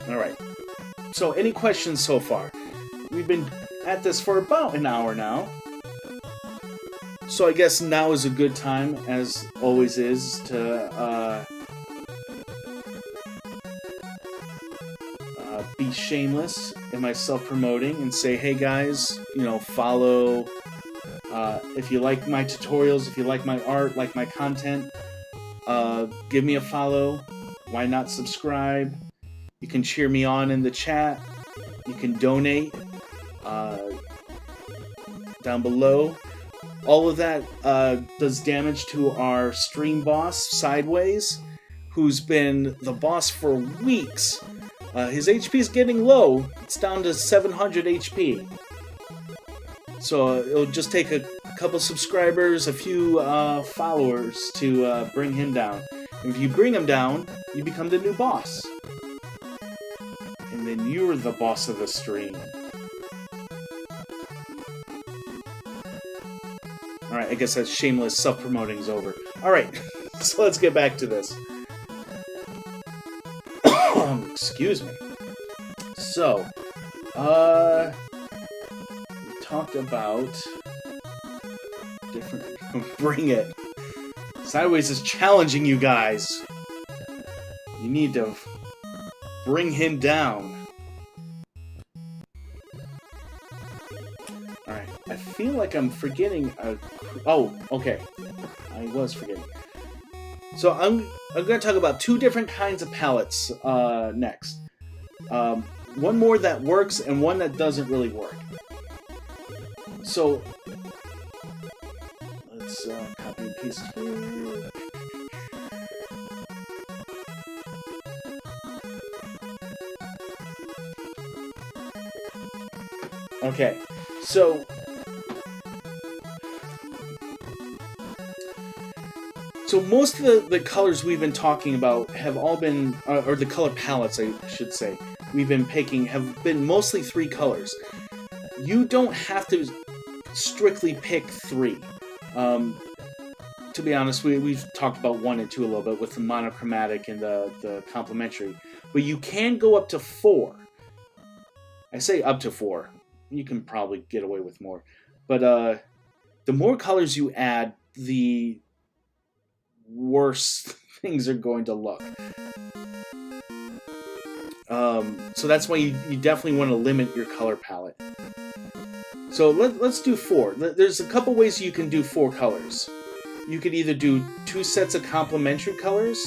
Speaker 1: Alright, so any questions so far? We've been at this for about an hour now. So I guess now is a good time, as always is, to be shameless in my self-promoting and say, hey guys, you know, follow, if you like my tutorials, if you like my art, like my content, give me a follow. Why not subscribe? You can cheer me on in the chat. You can donate down below. All of that does damage to our stream boss, Sideways, who's been the boss for weeks. His HP is getting low. It's down to 700 HP. So it'll just take a couple subscribers, a few followers to bring him down. And if you bring him down, you become the new boss. And then you're the boss of the stream. Alright, I guess that shameless self-promoting's over. Alright, so let's get back to this. Excuse me. So, we talked about different... Bring it. Sideways is challenging you guys. You need to bring him down. Alright, I feel like I'm forgetting a... Oh, okay. I was forgetting. So I'm going to talk about two different kinds of palettes next. One more that works and one that doesn't really work. So let's copy and paste here. Okay, so most of the colors we've been talking about have all been, or the color palettes I should say, we've been picking have been mostly 3 colors. You don't have to strictly pick 3. To be honest, we've talked about 1 and 2 a little bit with the monochromatic and the complementary. But you can go up to 4. I say up to 4. You can probably get away with more. But the more colors you add, the worse things are going to look. So that's why you definitely want to limit your color palette. So let's do 4. There's a couple ways you can do 4 colors. You could either do 2 sets of complementary colors.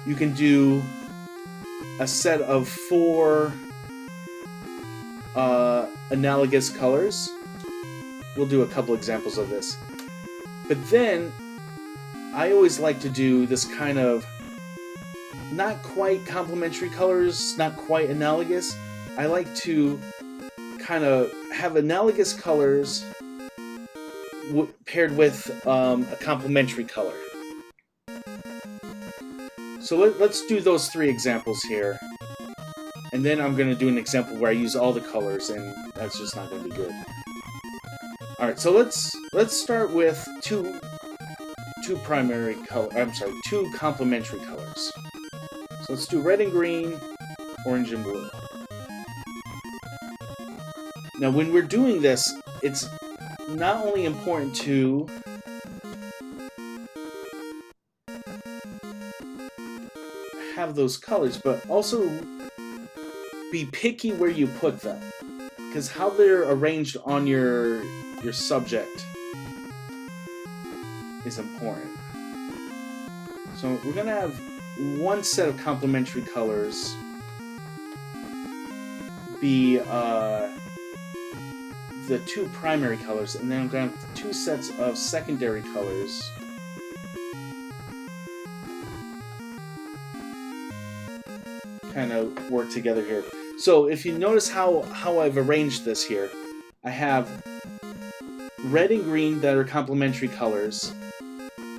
Speaker 1: You can do a set of 4 analogous colors. We'll do a couple examples of this. But then, I always like to do this kind of not quite complementary colors, not quite analogous. I like to kind of have analogous colors paired with a complementary color. So let's do those 3 examples here. And then I'm going to do an example where I use all the colors, and that's just not going to be good. Alright, so let's start with two primary color. I'm sorry, 2 complementary colors. So let's do red and green, orange and blue. Now, when we're doing this, it's not only important to have those colors, but also be picky where you put them, because how they're arranged on your subject is important. So we're gonna have 1 set of complementary colors be the 2 primary colors, and then I'm gonna have 2 sets of secondary colors kind of work together here. So if you notice how I've arranged this here, I have red and green that are complementary colors,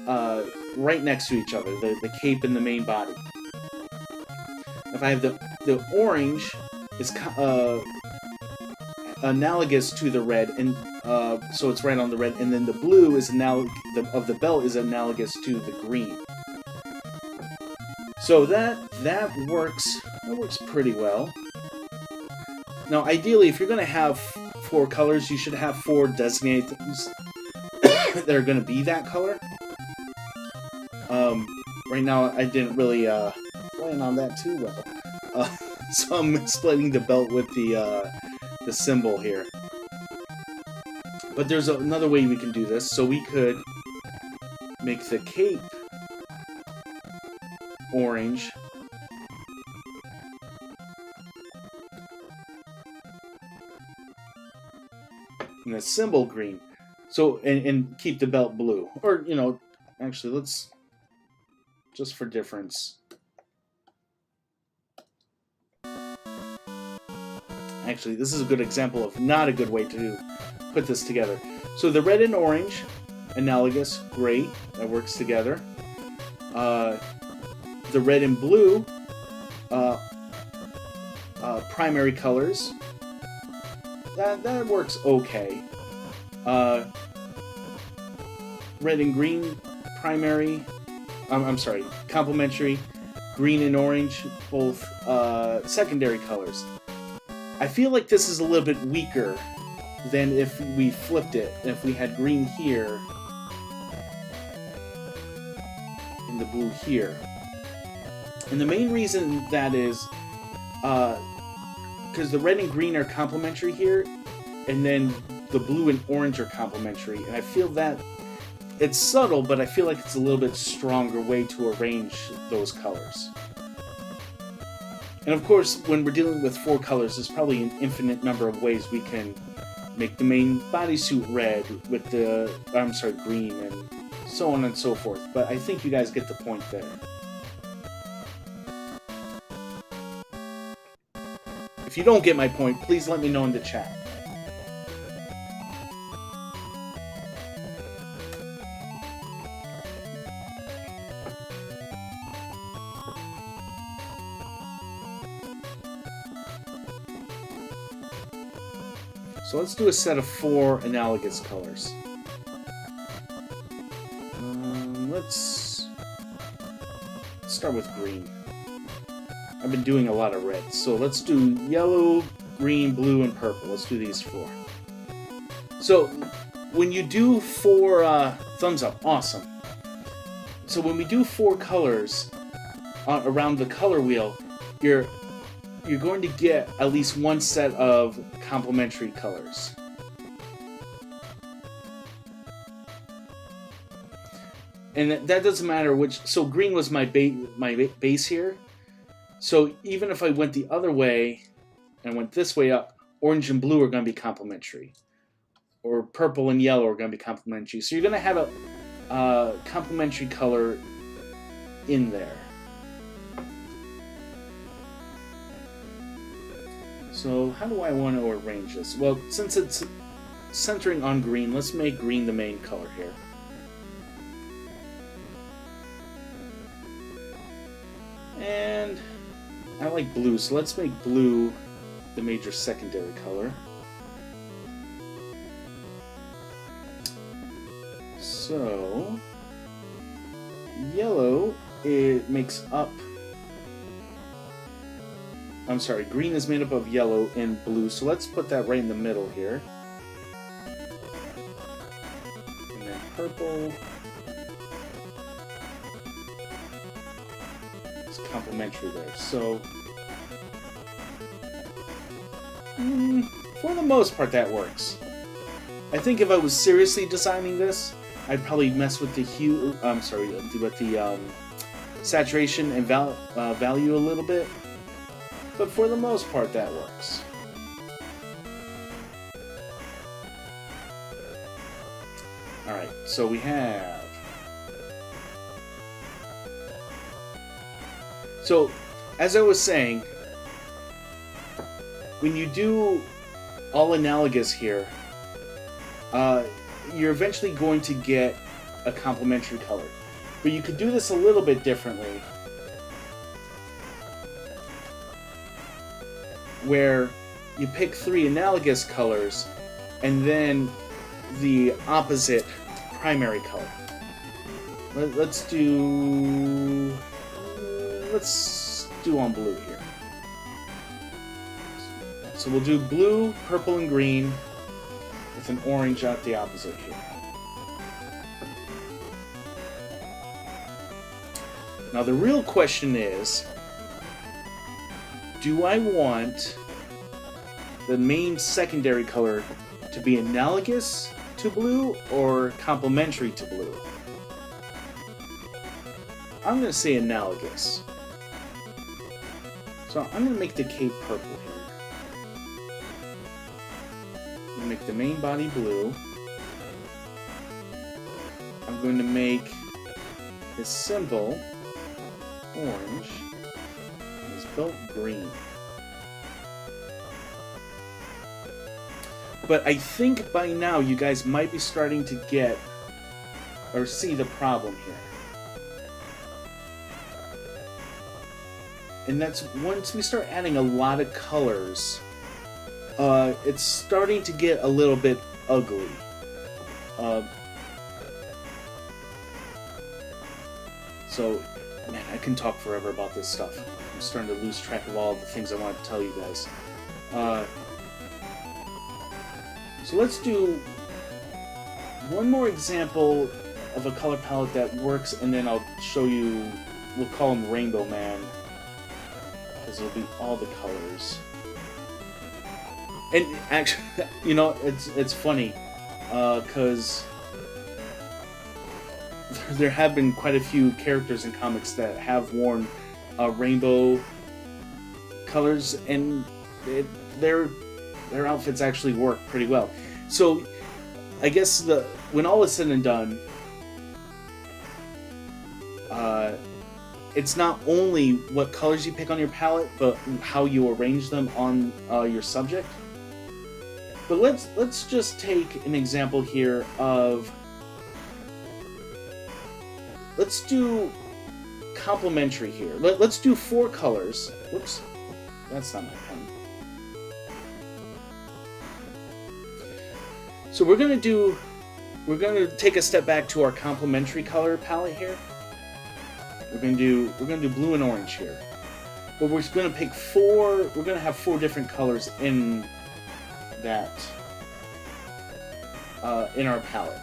Speaker 1: right next to each other, the cape and the main body. If I have the orange is analogous to the red, and so it's right on the red, and then the blue is of the belt is analogous to the green. So that works. That works pretty well. Now, ideally, if you're going to have 4 colors, you should have 4 designated things that are going to be that color. Right now, I didn't really plan on that too well, so I'm splitting the belt with the symbol here. But there's another way we can do this. So we could make the cape orange. And the symbol green. So, and keep the belt blue. Or, you know, actually, let's, just for difference. Actually, this is a good example of not a good way to put this together. So the red and orange, analogous, great, that works together. The red and blue, primary colors, that works okay. Red and green, primary, I'm sorry, complementary. Green and orange, both secondary colors. I feel like this is a little bit weaker than if we flipped it, and if we had green here and the blue here. And the main reason that is because the red and green are complementary here, and then the blue and orange are complementary, and I feel that it's subtle, but I feel like it's a little bit stronger way to arrange those colors. And of course, when we're dealing with 4 colors, there's probably an infinite number of ways we can make the main bodysuit red with the, green, and so on and so forth. But I think you guys get the point there. If you don't get my point, please let me know in the chat. So let's do a set of 4 analogous colors. Let's start with green. I've been doing a lot of red, so let's do yellow, green, blue, and purple. Let's do these 4. So when you do 4 thumbs up, awesome. So when we do 4 colors around the color wheel, you're going to get at least one set of complementary colors. And that doesn't matter which. So green was my base here. So even if I went the other way and went this way up, orange and blue are going to be complementary, or purple and yellow are going to be complementary. So you're going to have a complementary color in there. So how do I want to arrange this? Well, since it's centering on green, let's make green the main color here. And I like blue, so let's make blue the major secondary color. So yellow, it makes up... I'm sorry, green is made up of yellow and blue, so let's put that right in the middle here. And then purple. It's complementary there. So, for the most part, that works. I think if I was seriously designing this, I'd probably mess with the hue, with the saturation and value a little bit. But for the most part, that works. Alright, so we have... So, as I was saying, when you do all analogous here, you're eventually going to get a complementary color. But you could do this a little bit differently, where you pick 3 analogous colors and then the opposite primary color. Let's do on blue here. So we'll do blue, purple, and green with an orange at the opposite here. Now the real question is, do I want the main secondary color to be analogous to blue or complementary to blue? I'm going to say analogous. So I'm going to make the cape purple here. I'm going to make the main body blue. I'm going to make his symbol orange and his belt green. But I think by now you guys might be starting to get or see the problem here. And that's once we start adding a lot of colors, it's starting to get a little bit ugly. So, man, I can talk forever about this stuff. I'm starting to lose track of all the things I want to tell you guys. So let's do one more example of a color palette that works, and then I'll show you, we'll call him Rainbow Man, because it'll be all the colors. And actually, you know, it's funny, because there have been quite a few characters in comics that have worn rainbow colors, and their outfits actually work pretty well. So I guess when all is said and done, it's not only what colors you pick on your palette, but how you arrange them on your subject. But let's just take an example here of, let's do complementary here. Let's do 4 colors. Whoops, that's not my pen. So we're gonna take a step back to our complementary color palette here. We're gonna do blue and orange here, but we're gonna pick 4. We're gonna have 4 different colors in that in our palette.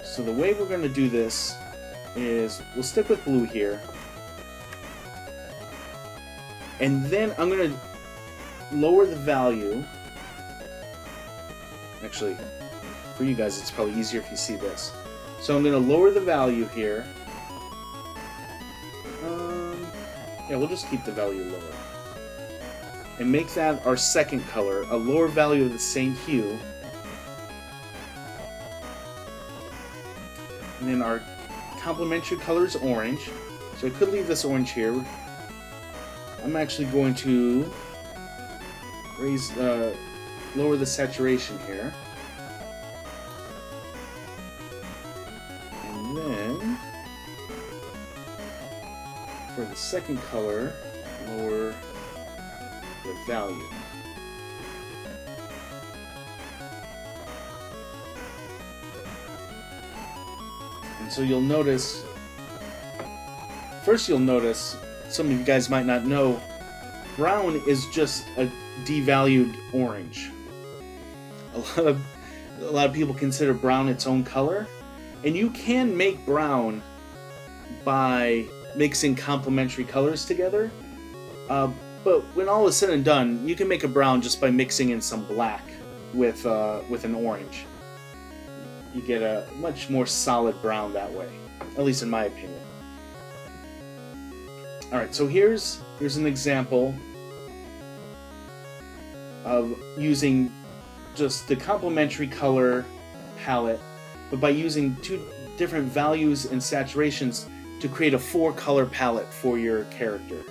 Speaker 1: So the way we're gonna do this is we'll stick with blue here, and then I'm gonna lower the value. Actually, for you guys, it's probably easier if you see this. So I'm going to lower the value here. Yeah, we'll just keep the value lower. And make that our second color, a lower value of the same hue. And then our complementary color is orange. So I could leave this orange here. I'm actually going to lower the saturation here. And then for the second color, lower the value. And so you'll notice, first you'll notice, some of you guys might not know, brown is just a devalued orange. A lot of people consider brown its own color, and you can make brown by mixing complementary colors together. But when all is said and done, you can make a brown just by mixing in some black with an orange. You get a much more solid brown that way, at least in my opinion. All right, so here's an example of using just the complementary color palette, but by using 2 different values and saturations to create a 4-color palette for your character.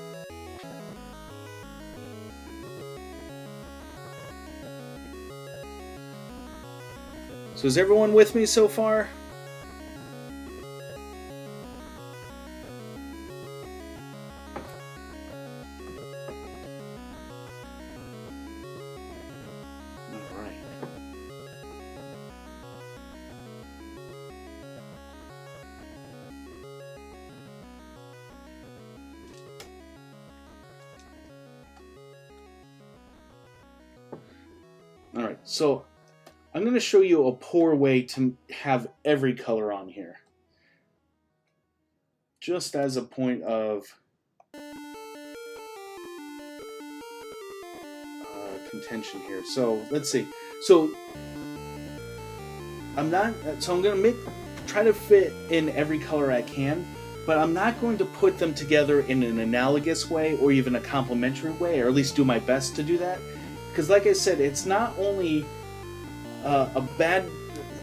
Speaker 1: So is everyone with me so far? Alright, so I'm going to show you a poor way to have every color on here. Just as a point of contention here. So let's see. So I'm going to try to fit in every color I can, but I'm not going to put them together in an analogous way or even a complementary way, or at least do my best to do that. Because like I said, it's not only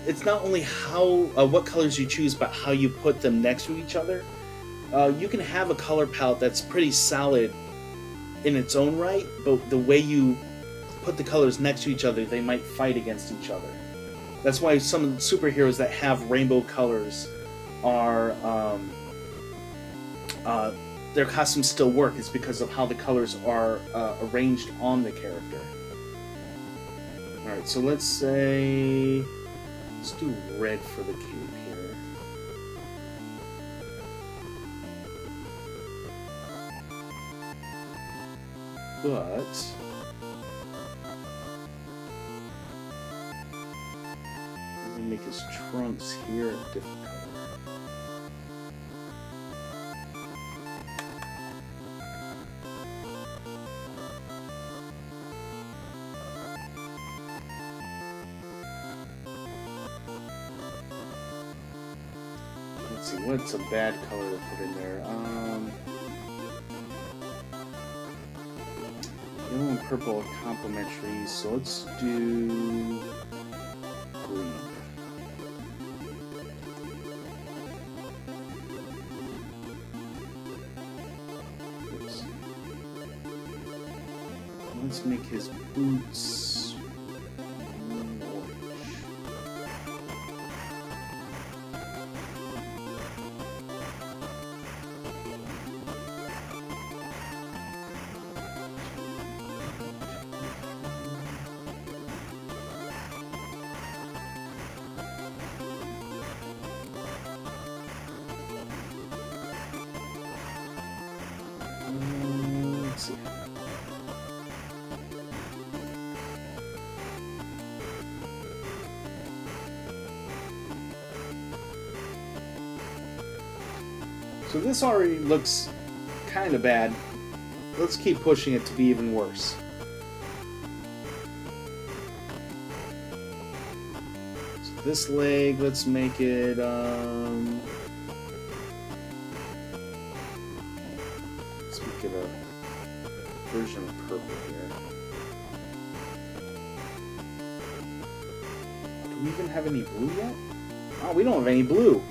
Speaker 1: it's not only how what colors you choose, but how you put them next to each other. You can have a color palette that's pretty solid in its own right, but the way you put the colors next to each other, they might fight against each other. That's why some of the superheroes that have rainbow colors are their costumes still work. It's because of how the colors are arranged on the character. Alright, so let's do red for the cape here. But I'm gonna make his trunks here a different color. Let's see, what's a bad color to put in there? Yellow and purple are complementary, so let's do green. Oops. Let's make his boots orange. Let's see. So this already looks kind of bad. Let's keep pushing it to be even worse. So this leg, let's make it let's make it a version of purple here. Do we even have any blue yet? Oh, we don't have any blue.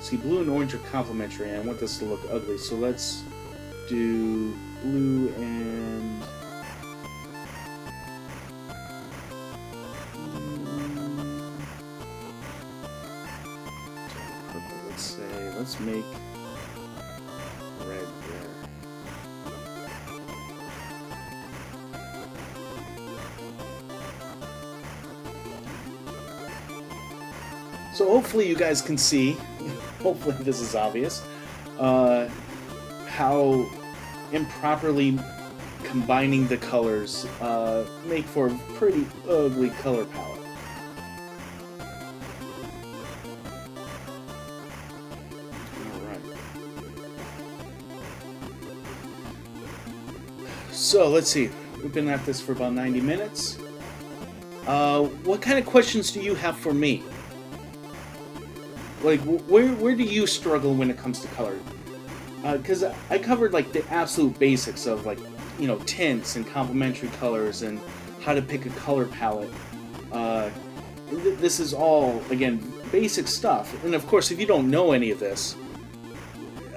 Speaker 1: See, blue and orange are complementary, and I want this to look ugly, so let's do blue and purple. Let's make red there. So hopefully you guys can see, hopefully this is obvious, how improperly combining the colors make for a pretty ugly color palette. Alright. So let's see, we've been at this for about 90 minutes. What kind of questions do you have for me? Like, where do you struggle when it comes to color? Because I covered, like, the absolute basics of, like, you know, tints and complementary colors and how to pick a color palette. Uh, this is all, again, basic stuff. And of course, if you don't know any of this,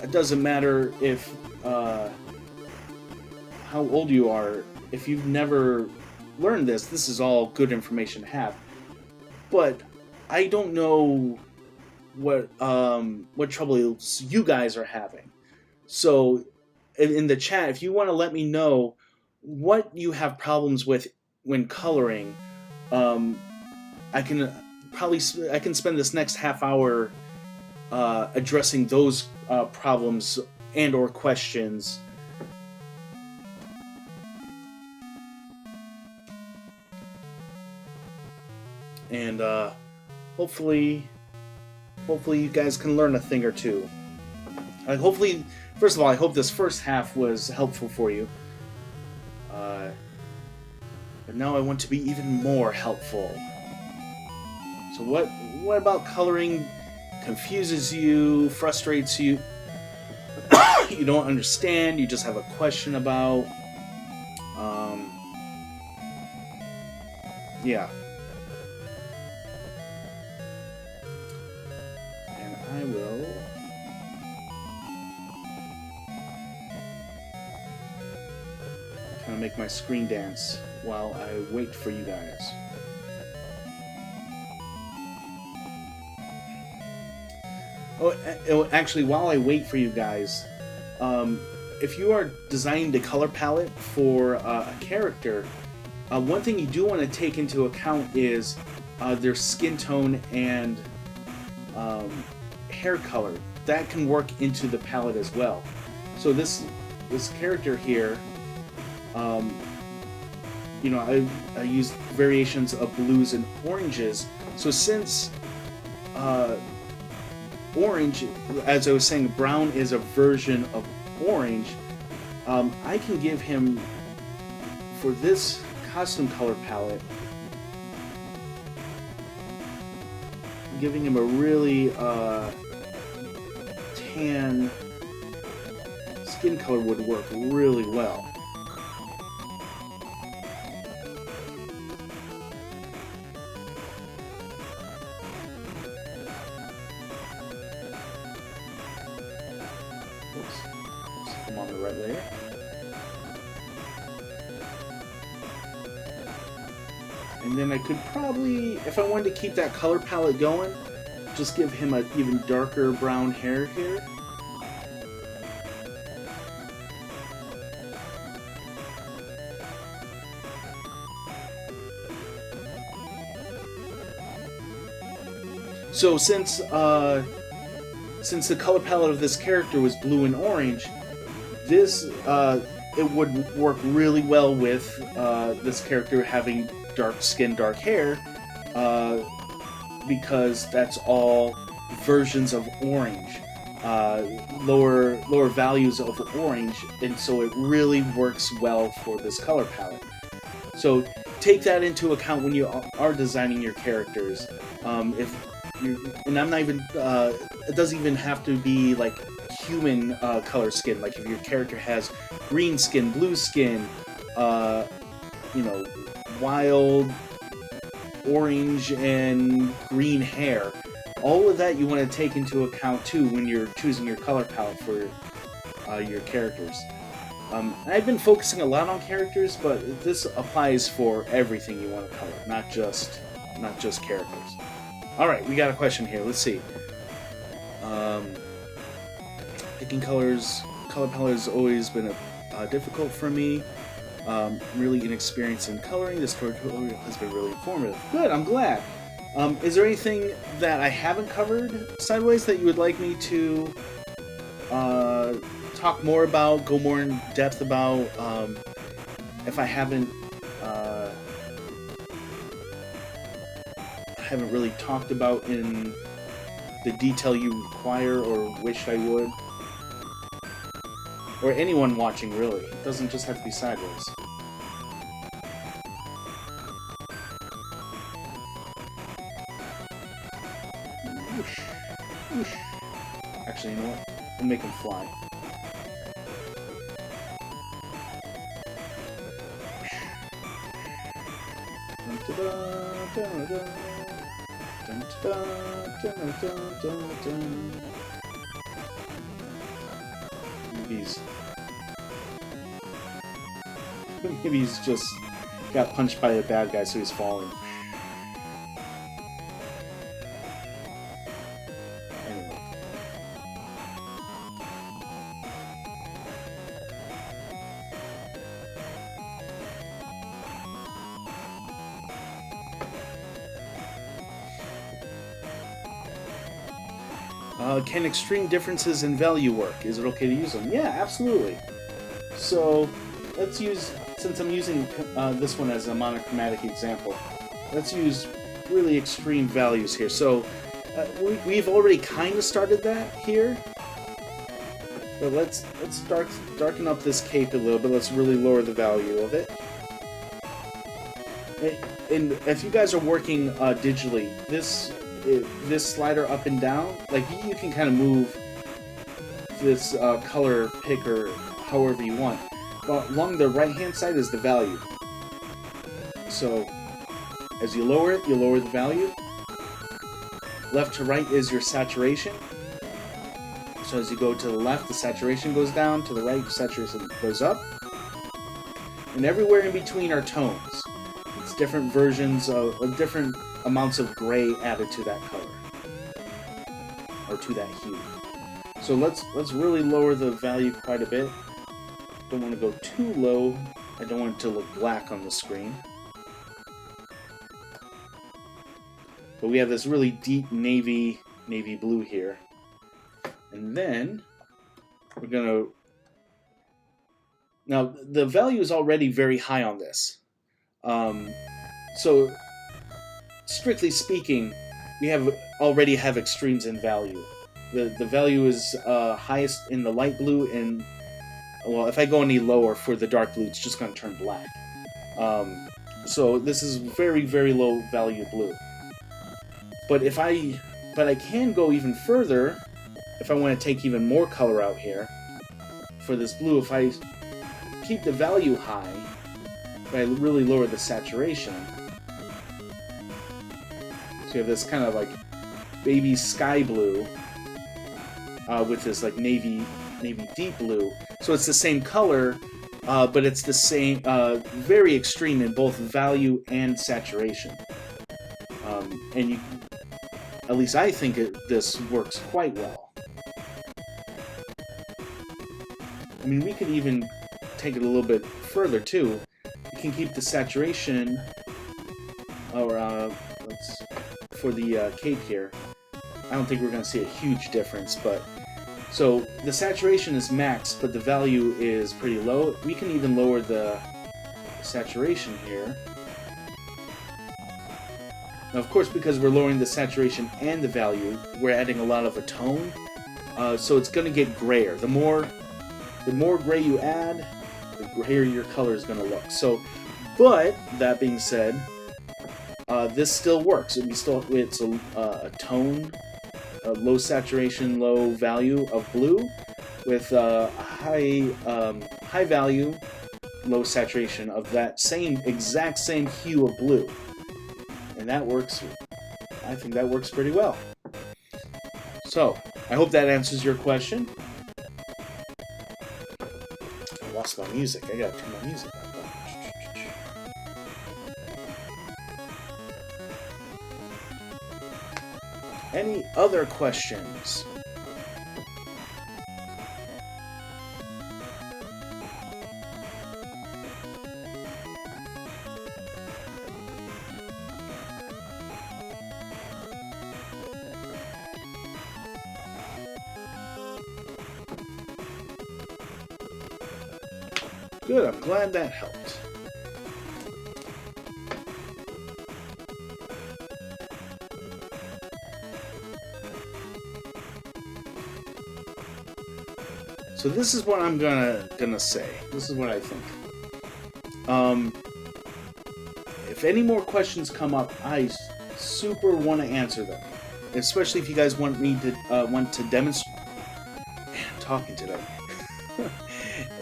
Speaker 1: it doesn't matter if how old you are. If you've never learned this, this is all good information to have. But I don't know what troubles you guys are having. So in the chat, if you want to let me know what you have problems with when coloring, I can spend this next half hour addressing those problems and or questions. And hopefully you guys can learn a thing or two. Hopefully, first of all, I hope this first half was helpful for you. But now I want to be even more helpful. So what about coloring confuses you, frustrates you, you don't understand, you just have a question about? Yeah. And I will kind of make my screen dance while I wait for you guys. Oh, actually, while I wait for you guys, if you are designing a color palette for a character, one thing you do want to take into account is their skin tone and hair color. That can work into the palette as well. So this character here, you know, I used variations of blues and oranges. So since orange, as I was saying, brown is a version of orange, I can give him, for this costume color palette, giving him a really tan skin color would work really well. I'm on the right layer. And then I could probably, if I wanted to keep that color palette going, just give him an even darker brown hair here. So since the color palette of this character was blue and orange, this it would work really well with this character having dark skin, dark hair, because that's all versions of orange, lower values of orange, and so it really works well for this color palette. So take that into account when you are designing your characters. And I'm not even, it doesn't even have to be like human color skin. Like if your character has green skin, blue skin, you know, wild orange and green hair, all of that you want to take into account too when you're choosing your color palette for your characters. I've been focusing a lot on characters, but this applies for everything you want to color, not just characters. All right, we got a question here. Let's see. Picking color palette has always been difficult for me. Really inexperienced in coloring. This tutorial has been really informative. Good, I'm glad. Is there anything that I haven't covered sideways that you would like me to talk more about, go more in depth about? If I haven't really talked about in the detail you require or wish I would. Or anyone watching, really. It doesn't just have to be sideways. Whoosh. Whoosh. Actually, you know what? We'll make him fly. Maybe he's just got punched by a bad guy, so he's falling. Anyway. Can extreme differences in value work? Is it okay to use them? Yeah, absolutely. So let's use, since I'm using this one as a monochromatic example, let's use really extreme values here. So we've already kind of started that here, but let's darken up this cape a little bit. Let's really lower the value of it. And if you guys are working digitally, this slider up and down, like you can kind of move this color picker however you want. But along the right hand side is the value. So as you lower it, you lower the value. Left to right is your saturation. So as you go to the left, the saturation goes down. To the right, the saturation goes up. And everywhere in between are tones. It's different versions of different amounts of gray added to that color, or to that hue. So let's really lower the value quite a bit. Don't want to go too low. I don't want it to look black on the screen. But we have this really deep navy blue here. And then we're gonna, now the value is already very high on this. So strictly speaking, we already have extremes in value. The value is highest in the light blue, and well, if I go any lower for the dark blue, it's just going to turn black. So this is very, very low value blue. But I can go even further if I want to take even more color out here for this blue. If I keep the value high, but I really lower the saturation, so you have this kind of like baby sky blue with this like navy deep blue. So it's the same color, but it's the same, very extreme in both value and saturation. And you, at least I think this works quite well. I mean, we could even take it a little bit further too. You can keep the saturation, or for the cape here. I don't think we're going to see a huge difference, but so the saturation is max, but the value is pretty low. We can even lower the saturation here. Now, of course, because we're lowering the saturation and the value, we're adding a lot of a tone, so it's going to get grayer. The more gray you add, the grayer your color is going to look. So, but that being said, this still works. It's a tone, a low saturation, low value of blue, with a high value, low saturation of that exact same hue of blue, and that works. I think that works pretty well. So I hope that answers your question. I lost my music. I gotta turn my music up. Any other questions? Good, I'm glad that helped. So this is what I'm gonna say. This is what I think. If any more questions come up, I super want to answer them, especially if you guys want me to demonstrate. I'm talking today.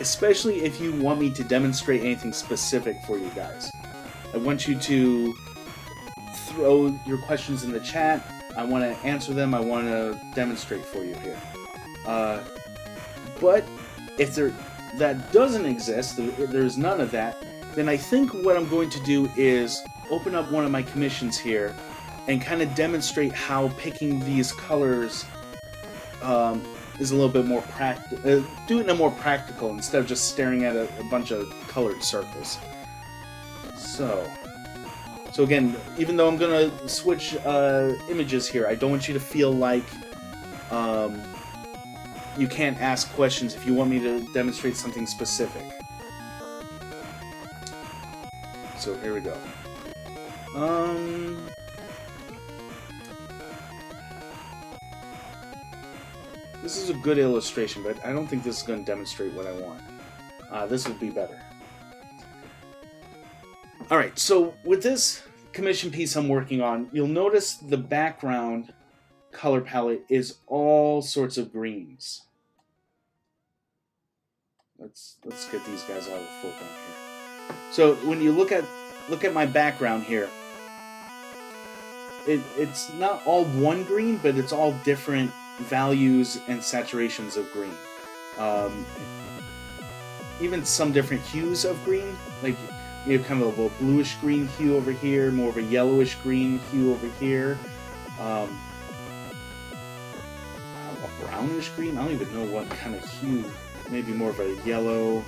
Speaker 1: Especially if you want me to demonstrate anything specific for you guys. I want you to throw your questions in the chat. I want to answer them. I want to demonstrate for you here. But if that doesn't exist, there's none of that, then I think what I'm going to do is open up one of my commissions here and kind of demonstrate how picking these colors is a little bit more practical. Do it in a more practical instead of just staring at a bunch of colored circles. So again, even though I'm gonna switch images here, I don't want you to feel like you can't ask questions if you want me to demonstrate something specific. So here we go. This is a good illustration, but I don't think this is going to demonstrate what I want. This would be better. Alright, so with this commission piece I'm working on, you'll notice the background color palette is all sorts of greens. Let's get these guys out of the foreground here. So when you look at my background here, it's not all one green, but it's all different values and saturations of green. Even some different hues of green, like you have kind of a bluish green hue over here, more of a yellowish green hue over here, a brownish green. I don't even know what kind of hue. Maybe more of a yellow.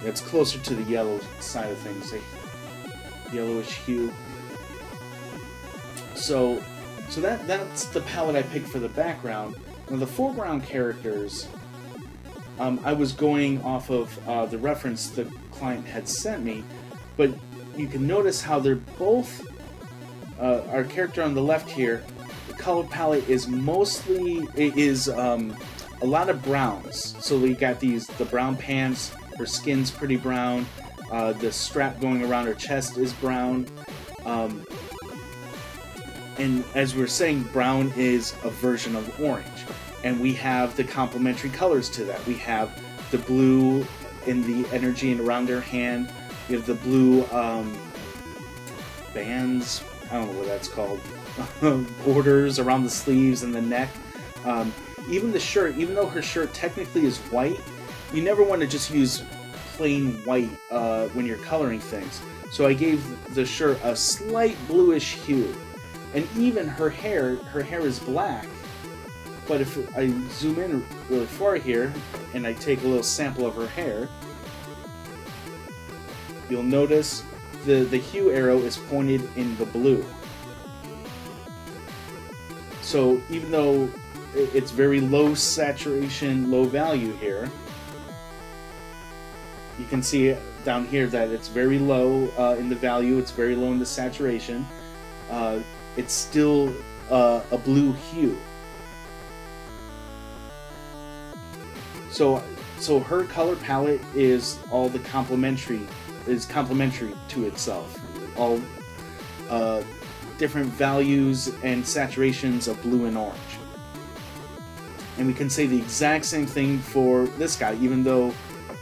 Speaker 1: It's closer to the yellow side of things, a yellowish hue. So that's the palette I picked for the background. Now the foreground characters, I was going off of the reference the client had sent me, but you can notice how they're both, our character on the left here, the color palette is mostly, a lot of browns. So we got the brown pants, her skin's pretty brown, the strap going around her chest is brown, and as we were saying, brown is a version of orange. And we have the complementary colors to that. We have the blue in the energy and around her hand. We have the blue bands, I don't know what that's called, borders around the sleeves and the neck. Even the shirt, even though her shirt technically is white, you never want to just use plain white when you're coloring things. So I gave the shirt a slight bluish hue. And even her hair is black. But if I zoom in really far here, and I take a little sample of her hair, you'll notice the hue arrow is pointed in the blue. So even though it's very low saturation, low value here, you can see down here that it's very low in the value, it's very low in the saturation. It's still a blue hue. So her color palette is all complementary to itself. All different values and saturations of blue and orange. And we can say the exact same thing for this guy, even though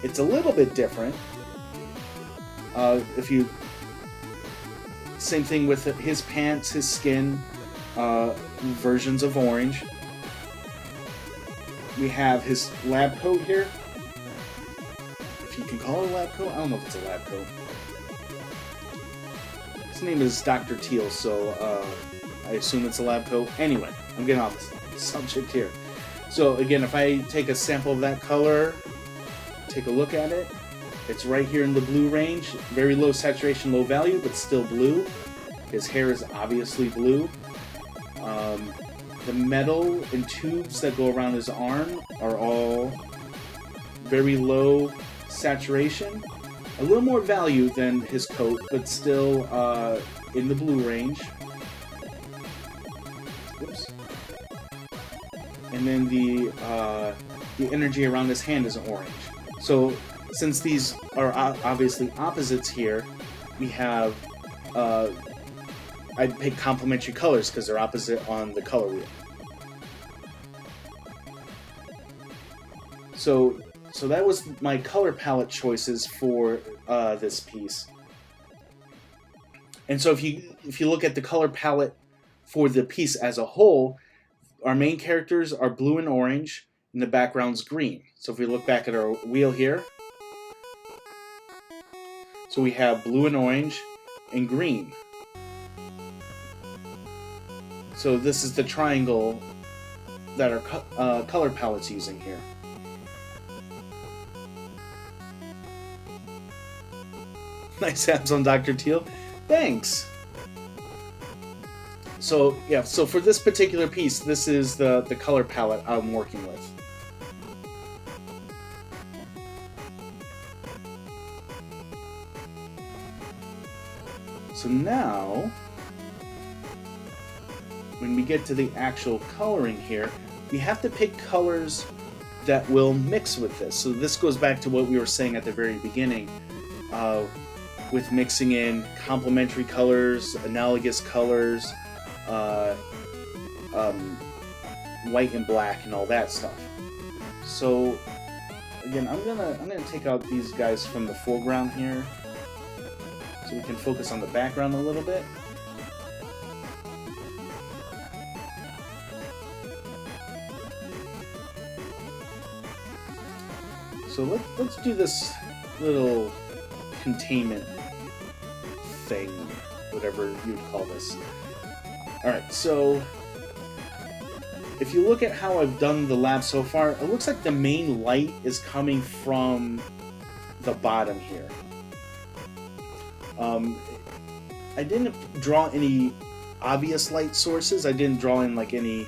Speaker 1: it's a little bit different. Same thing with his pants, his skin, versions of orange. We have his lab coat here. If you can call it a lab coat, I don't know if it's a lab coat. His name is Dr. Teal, so I assume it's a lab coat. Anyway, I'm getting off the subject here. So again, if I take a sample of that color, take a look at it, it's right here in the blue range. Very low saturation, low value, but still blue. His hair is obviously blue. The metal and tubes that go around his arm are all very low saturation. A little more value than his coat, but still in the blue range. Oops. And then the energy around his hand is orange. So since these are obviously opposites here, we have I'd pick complementary colors because they're opposite on the color wheel. So that was my color palette choices for this piece. And so if you look at the color palette for the piece as a whole, our main characters are blue and orange, and the background's green. So if we look back at our wheel here, so we have blue and orange and green. So this is the triangle that our color palette's using here. Nice abs on Dr. Teal. Thanks. So yeah, so for this particular piece, this is the color palette I'm working with. So now, when we get to the actual coloring here, we have to pick colors that will mix with this. So this goes back to what we were saying at the very beginning, with mixing in complementary colors, analogous colors, white and black, and all that stuff. So again, I'm gonna take out these guys from the foreground here, so we can focus on the background a little bit. So let's do this little containment thing, whatever you'd call this. Alright, so if you look at how I've done the lab so far, it looks like the main light is coming from the bottom here. I didn't draw any obvious light sources. I didn't draw in like any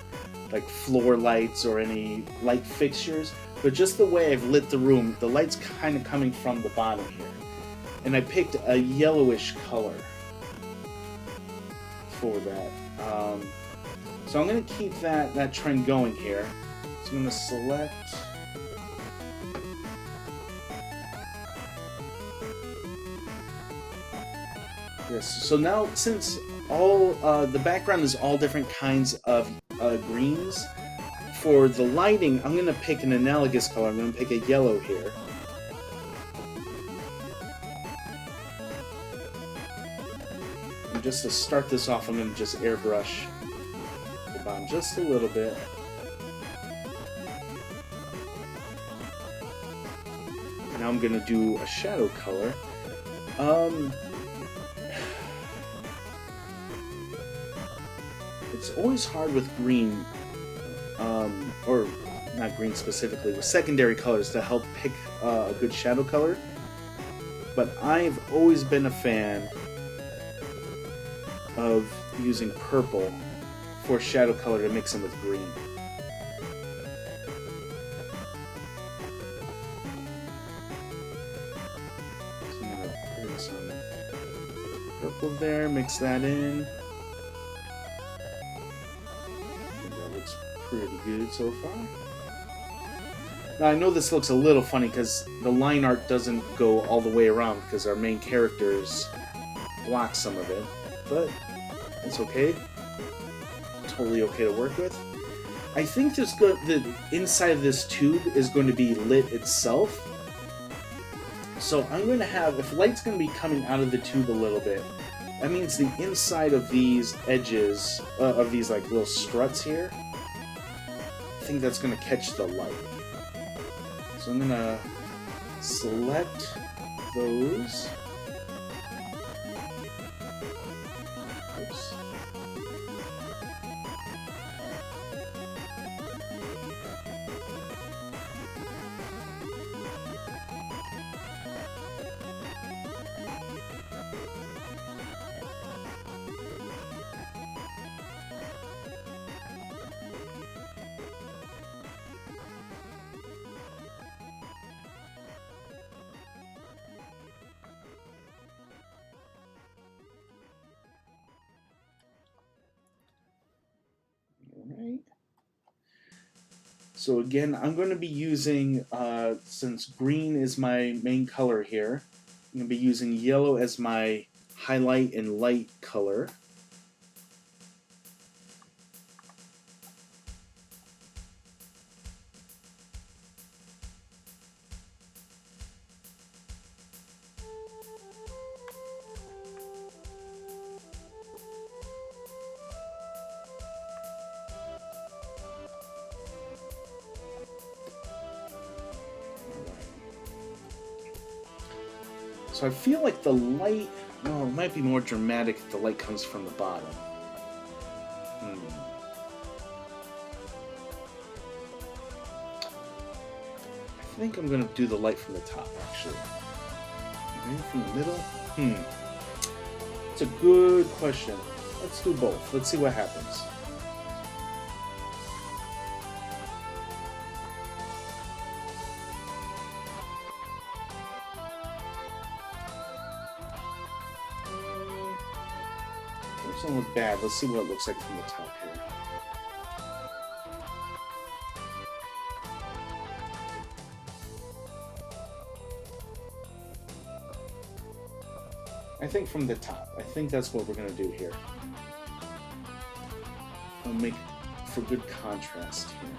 Speaker 1: like floor lights or any light fixtures, but just the way I've lit the room, the light's kind of coming from the bottom here. And I picked a yellowish color for that. So I'm going to keep that trend going here. So I'm going to select this. So now, since all the background is all different kinds of greens, for the lighting, I'm going to pick an analogous color. I'm going to pick a yellow here. And just to start this off, I'm going to just airbrush the bottom just a little bit. Now I'm going to do a shadow color. It's always hard with green, or not green specifically, with secondary colors to help pick a good shadow color. But I've always been a fan of using purple for shadow color to mix in with green. So I'm going to put some purple there, mix that in. Pretty good so far. Now I know this looks a little funny because the line art doesn't go all the way around because our main characters block some of it, but it's okay. Totally okay to work with. I think the inside of this tube is going to be lit itself. So I'm going to have, if light's going to be coming out of the tube a little bit, that means the inside of these edges, of these like little struts here, I think that's going to catch the light. So I'm going to select those. Oops. Alright. So again, I'm going to be using, since green is my main color here, I'm going to be using yellow as my highlight and light color. So I feel like the light, well, it might be more dramatic if the light comes from the bottom. I think I'm going to do the light from the top, actually. Maybe from the middle? It's a good question. Let's do both. Let's see what happens. Doesn't look bad. Let's see what it looks like from the top here. I think from the top. I think that's what we're going to do here. I'll make for good contrast here.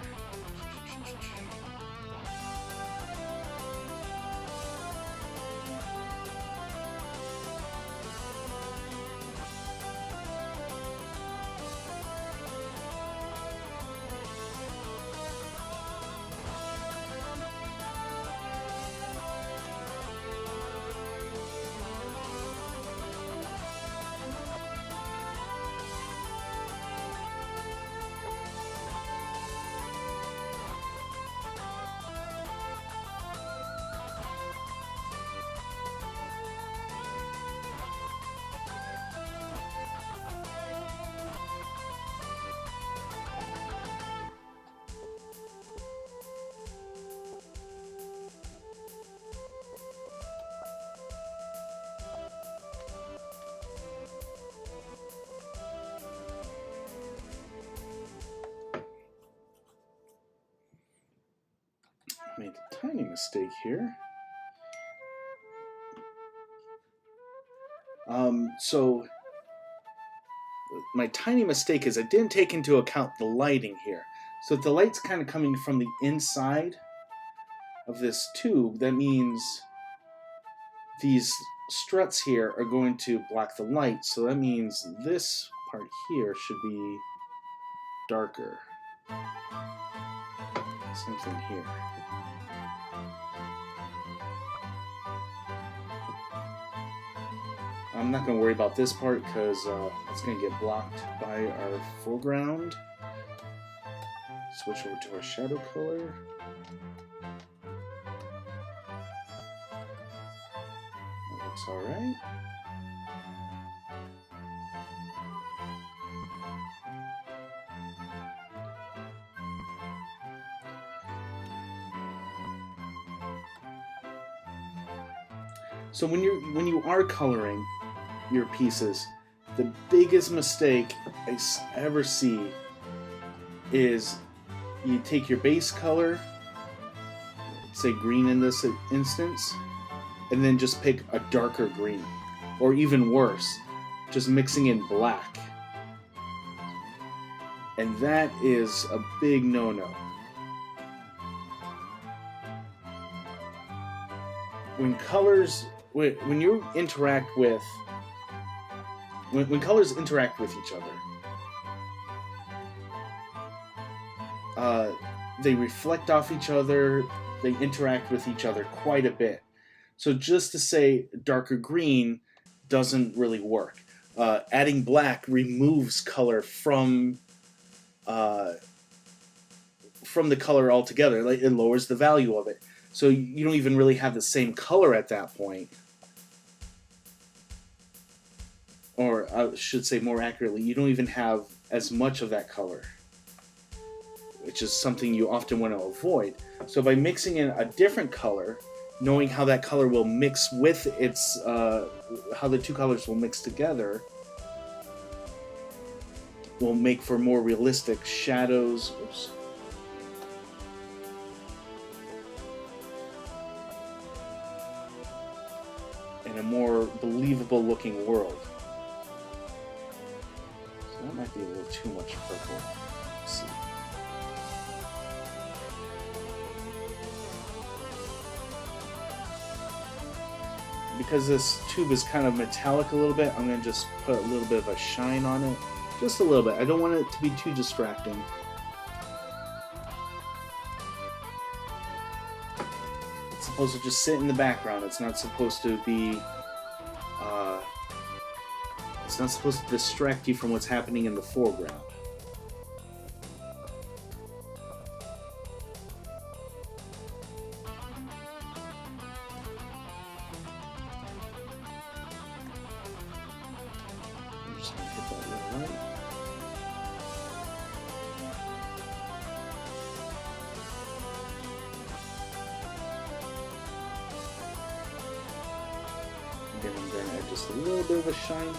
Speaker 1: Made a tiny mistake here. So my tiny mistake is I didn't take into account the lighting here. So if the light's kind of coming from the inside of this tube, that means these struts here are going to block the light. So that means this part here should be darker. Same thing here. I'm not going to worry about this part because it's going to get blocked by our foreground. Switch over to our shadow color. That looks alright. So when you are coloring your pieces, the biggest mistake I ever see is you take your base color, say green in this instance, and then just pick a darker green, or even worse, just mixing in black. And that is a big no-no. When colors interact with each other, they reflect off each other, they interact with each other quite a bit. So just to say darker green doesn't really work. Adding black removes color from the color altogether. Like, it lowers the value of it. So you don't even really have the same color at that point. Or I should say more accurately, you don't even have as much of that color, which is something you often want to avoid. So by mixing in a different color, knowing how that color will mix with its, how the two colors will mix together, will make for more realistic shadows. Oops. And a more believable looking world. So that might be a little too much purple. Let's see. Because this tube is kind of metallic a little bit, I'm going to just put a little bit of a shine on it. Just a little bit. I don't want it to be too distracting. It's supposed to just sit in the background. It's not supposed to be. It's not supposed to distract you from what's happening in the foreground. I'm just gonna hit that little light. Again, I'm going to add just a little bit of a shine here.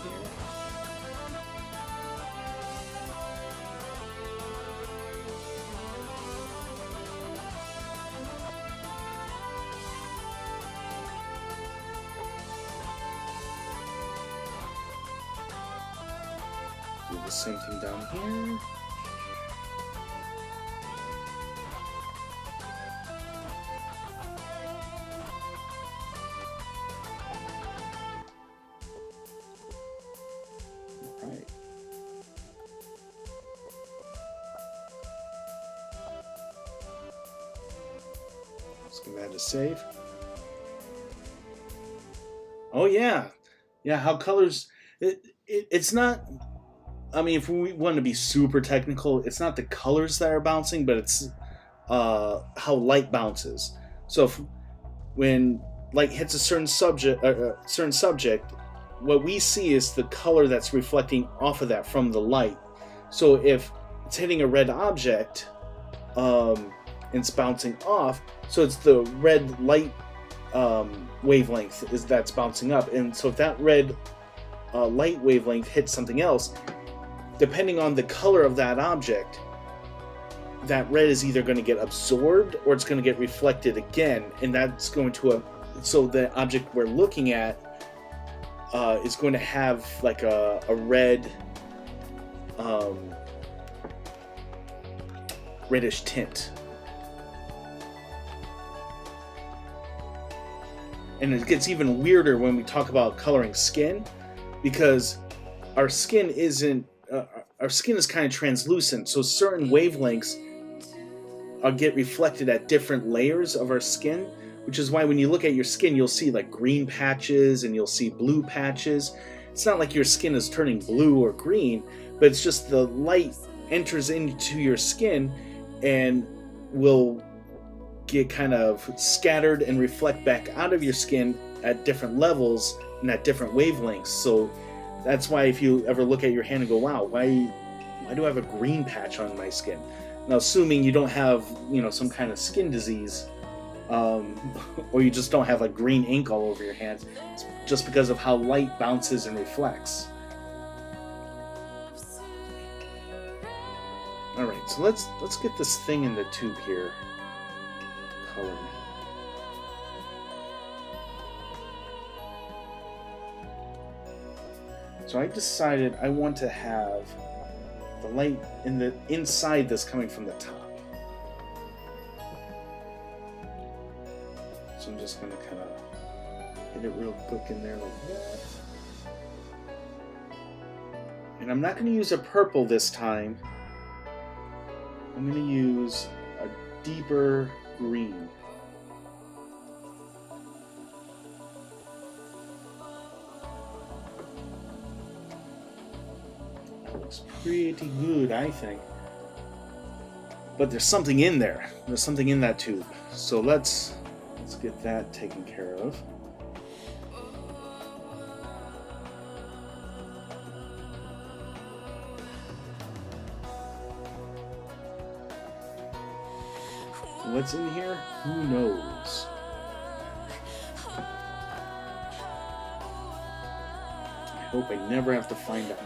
Speaker 1: Do the same thing down here. Alright. Just give that a save. Oh yeah. Yeah, how colors it's not. I mean, if we want to be super technical, it's not the colors that are bouncing, but it's how light bounces. So when light hits a certain subject, what we see is the color that's reflecting off of that from the light. So if it's hitting a red object, it's bouncing off. So it's the red light wavelength that's bouncing up, and so if that red light wavelength hits something else, depending on the color of that object, that red is either going to get absorbed or it's going to get reflected again, and that's going to so the object we're looking at is going to have like a red reddish tint. And it gets even weirder when we talk about coloring skin, because our skin isn't our skin is kind of translucent, so certain wavelengths get reflected at different layers of our skin, which is why when you look at your skin, you'll see like green patches and you'll see blue patches. It's not like your skin is turning blue or green, but it's just the light enters into your skin and will get kind of scattered and reflect back out of your skin at different levels and at different wavelengths. So that's why if you ever look at your hand and go, wow, why do I have a green patch on my skin? Now, assuming you don't have, some kind of skin disease, or you just don't have like green ink all over your hands, it's just because of how light bounces and reflects. All right, so let's get this thing in the tube here colored. So I decided I want to have the light inside this coming from the top. So I'm just going to kind of hit it real quick in there like that. And I'm not going to use a purple this time. I'm going to use a deeper green. Looks pretty good, I think. But there's something in there. There's something in that tube. So let's get that taken care of. What's in here? Who knows? I hope I never have to find out.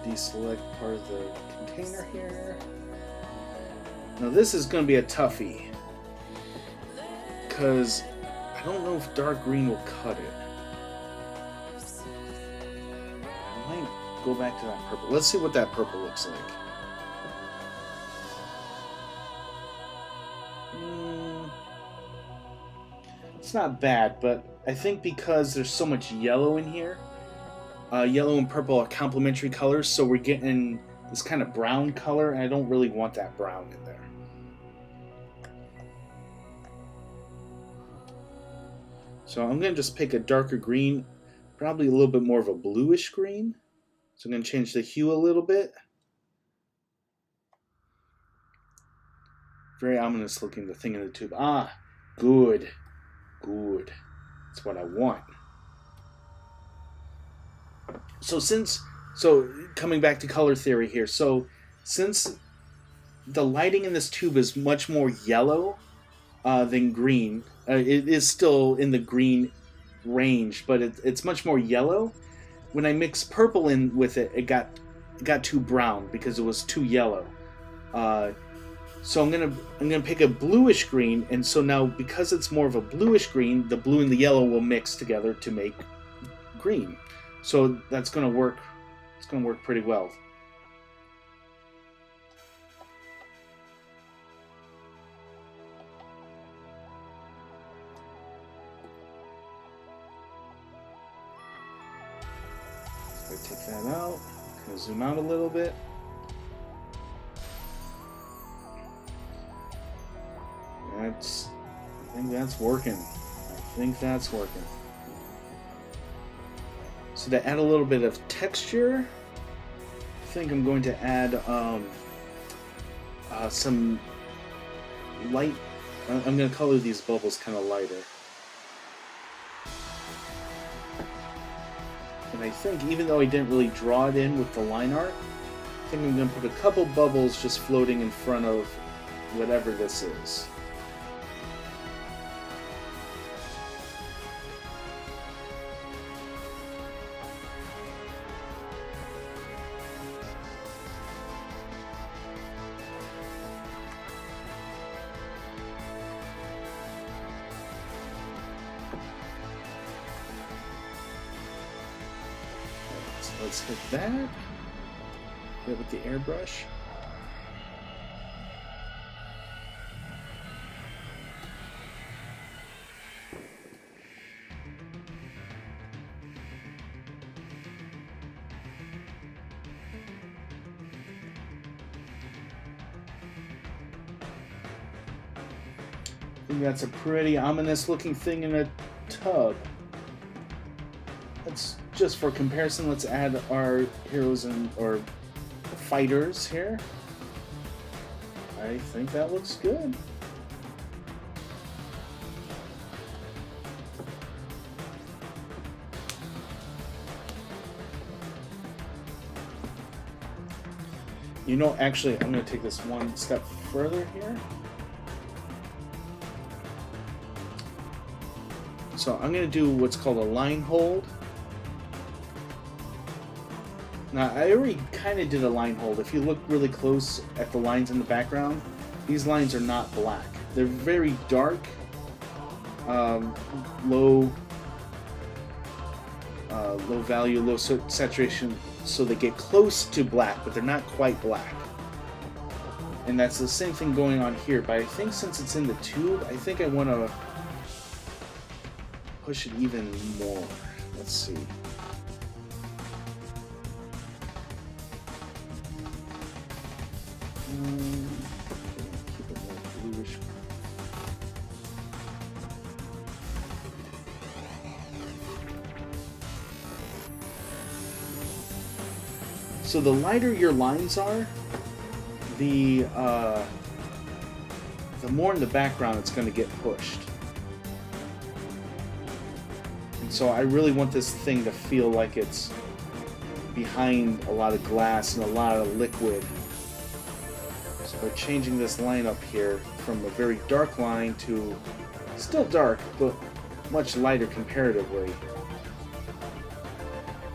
Speaker 1: deselect part of the container here. Now this is going to be a toughie, because I don't know if dark green will cut it. I might go back to that purple. Let's see what that purple looks like. It's not bad, but I think because there's so much yellow in here, yellow and purple are complementary colors, so we're getting this kind of brown color, and I don't really want that brown in there. So I'm going to just pick a darker green, probably a little bit more of a bluish green. So I'm going to change the hue a little bit. Very ominous looking, the thing in the tube. Ah, good. Good. That's what I want. So coming back to color theory here. So since the lighting in this tube is much more yellow than green, it is still in the green range, but it's much more yellow. When I mix purple in with it, it got too brown because it was too yellow. So I'm gonna pick a bluish green, and so now because it's more of a bluish green, the blue and the yellow will mix together to make green. So that's gonna work. It's gonna work pretty well. So I take that out. I'm gonna zoom out a little bit. I think that's working. I think that's working. So to add a little bit of texture, I think I'm going to add some light. I'm going to color these bubbles kind of lighter. And I think, even though I didn't really draw it in with the line art, I think I'm going to put a couple bubbles just floating in front of whatever this is. Let's hit that. Hit it with the airbrush. I think that's a pretty ominous looking thing in a tub. Let's, just for comparison, let's add our heroes or fighters here. I think that looks good. You know, actually, I'm going to take this one step further here. So I'm going to do what's called a line hold. Now, I already kind of did a line hold. If you look really close at the lines in the background, these lines are not black. They're very dark, low value, low saturation, so they get close to black, but they're not quite black. And that's the same thing going on here, but I think since it's in the tube, I think I want to push it even more. Let's see. Keep it more bluish. So the lighter your lines are, the more in the background it's going to get pushed. And so I really want this thing to feel like it's behind a lot of glass and a lot of liquid. So by changing this line up here from a very dark line to still dark, but much lighter comparatively.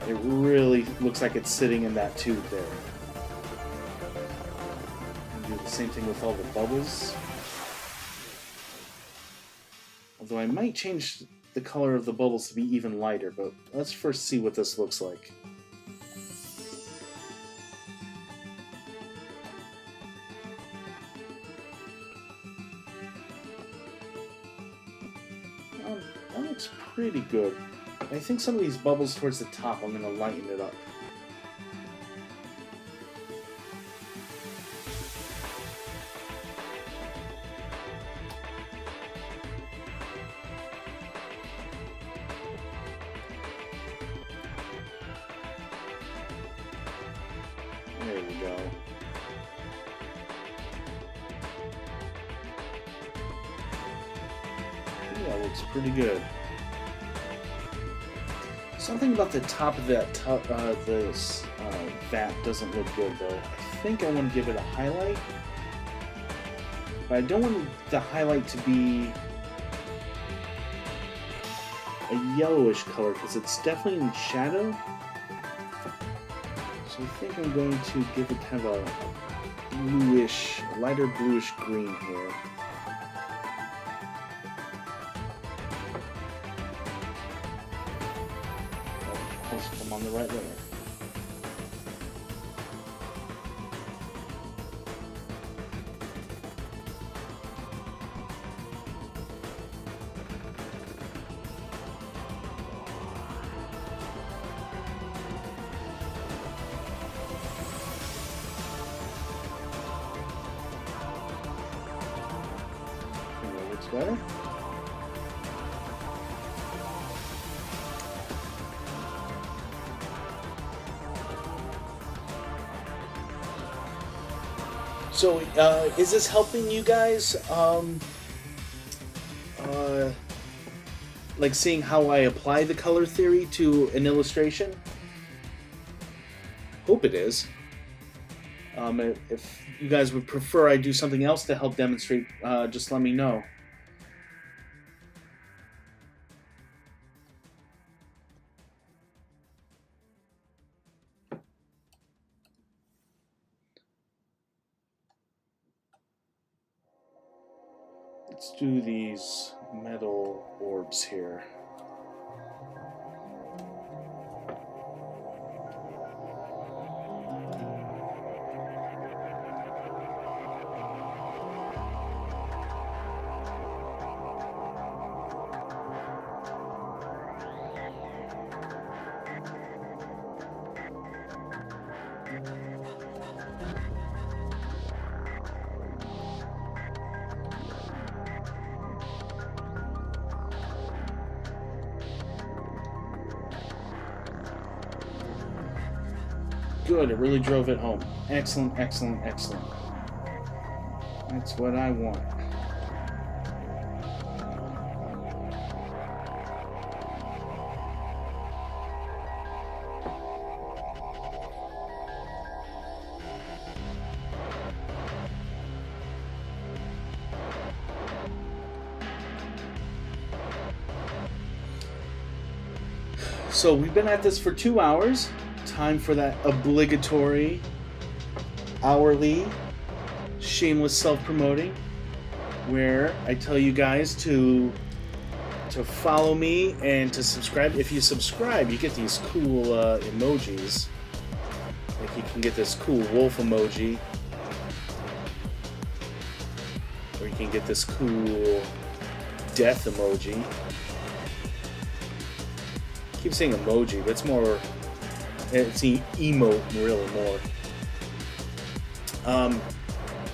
Speaker 1: It really looks like it's sitting in that tube there. Do the same thing with all the bubbles. Although I might change the color of the bubbles to be even lighter, but let's first see what this looks like. That looks pretty good. I think some of these bubbles towards the top, I'm going to lighten it up. There we go. Yeah, that looks pretty good. Something about the top of that vat doesn't look good though. I think I want to give it a highlight, but I don't want the highlight to be a yellowish color because it's definitely in shadow. So I think I'm going to give it kind of a bluish, lighter bluish green here. I'm on the right layer. That looks better. So, is this helping you guys, like seeing how I apply the color theory to an illustration? Hope it is. If you guys would prefer I do something else to help demonstrate, just let me know. Let's do these metal orbs here. Good, it really drove it home. Excellent, excellent, excellent. That's what I want. So we've been at this for 2 hours. Time for that obligatory hourly shameless self-promoting where I tell you guys to follow me and to subscribe. If you subscribe, you get these cool emojis. Like you can get this cool wolf emoji, or you can get this cool death emoji. I keep saying emoji, but it's more, it's emote really more.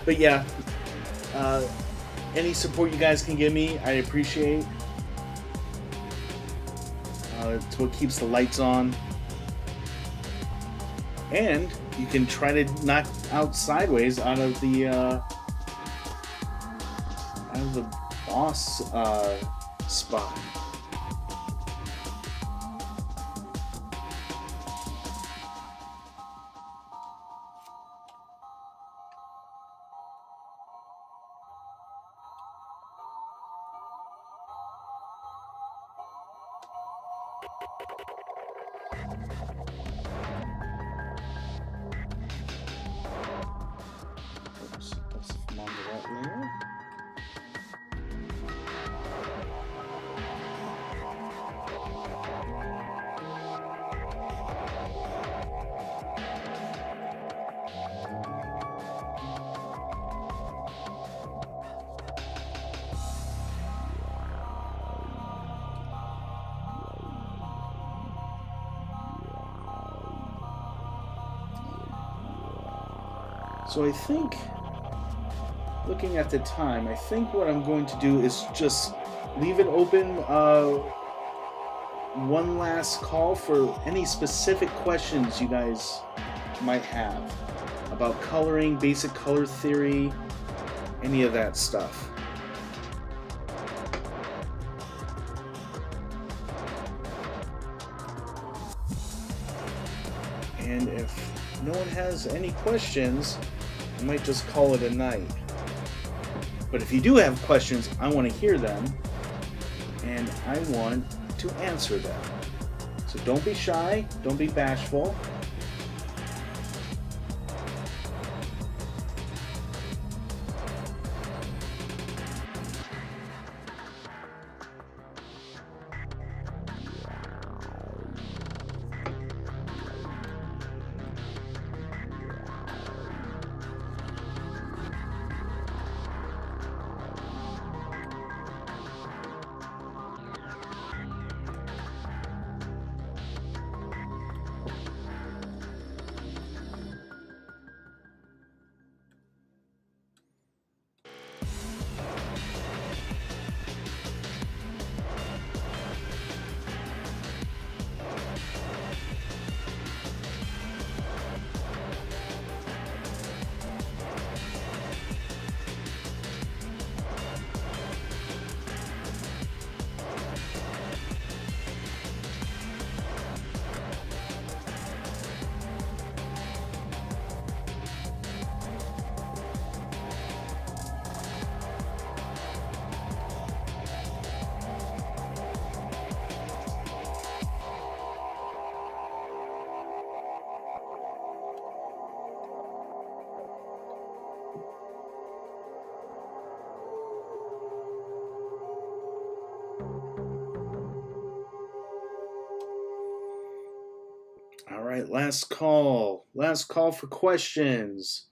Speaker 1: But yeah, any support you guys can give me, I appreciate. It's what keeps the lights on. And you can try to knock out sideways out of the boss spot. So I think, looking at the time, I think what I'm going to do is just leave it open one last call for any specific questions you guys might have about coloring, basic color theory, any of that stuff. And if no one has any questions, I might just call it a night. But if you do have questions, I want to hear them, and I want to answer them. So don't be shy, don't be bashful. All right, last call. Last call for questions.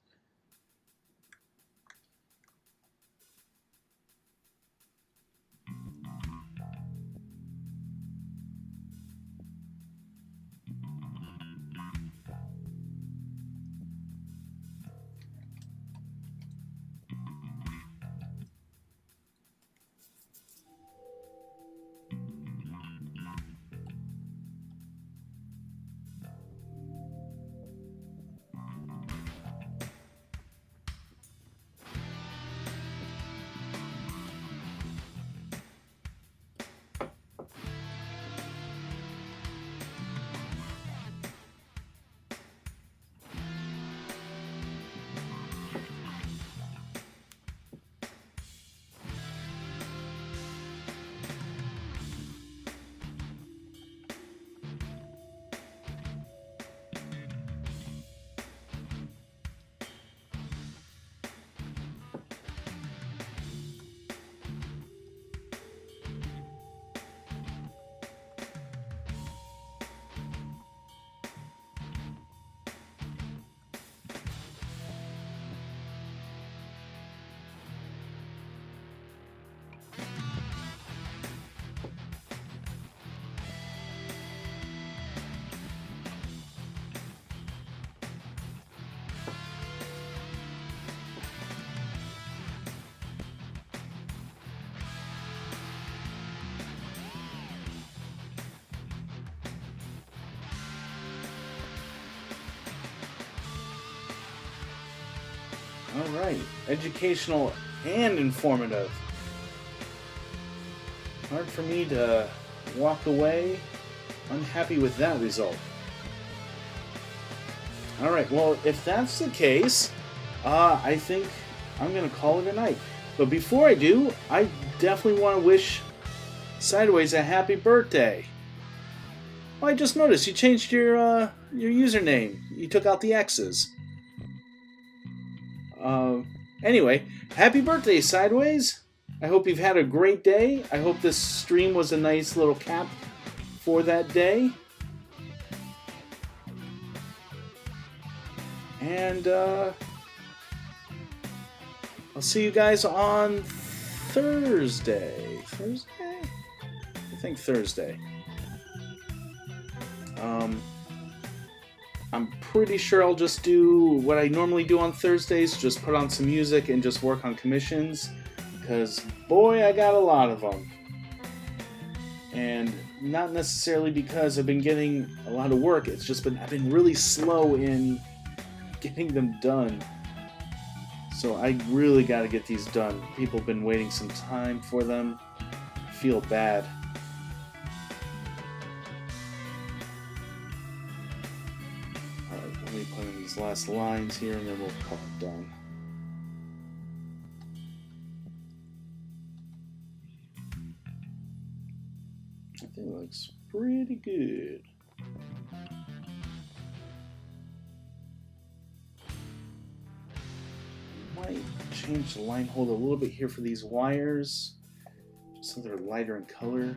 Speaker 1: All right, educational and informative. Hard for me to walk away unhappy with that result. All right, well, if that's the case, I think I'm going to call it a night. But before I do, I definitely want to wish Sideways a happy birthday. Oh, I just noticed you changed your username. You took out the X's. Anyway, happy birthday, Sideways. I hope you've had a great day. I hope this stream was a nice little cap for that day. And I'll see you guys on Thursday. Thursday? I think Thursday. I'm pretty sure I'll just do what I normally do on Thursdays, just put on some music and just work on commissions, because boy, I got a lot of them. And not necessarily because I've been getting a lot of work, it's just I've been really slow in getting them done. So I really got to get these done. People have been waiting some time for them. I feel bad. Alright, let me put in these last lines here and then we'll call it done. I think it looks pretty good. Might change the line hold a little bit here for these wires, just so they're lighter in color.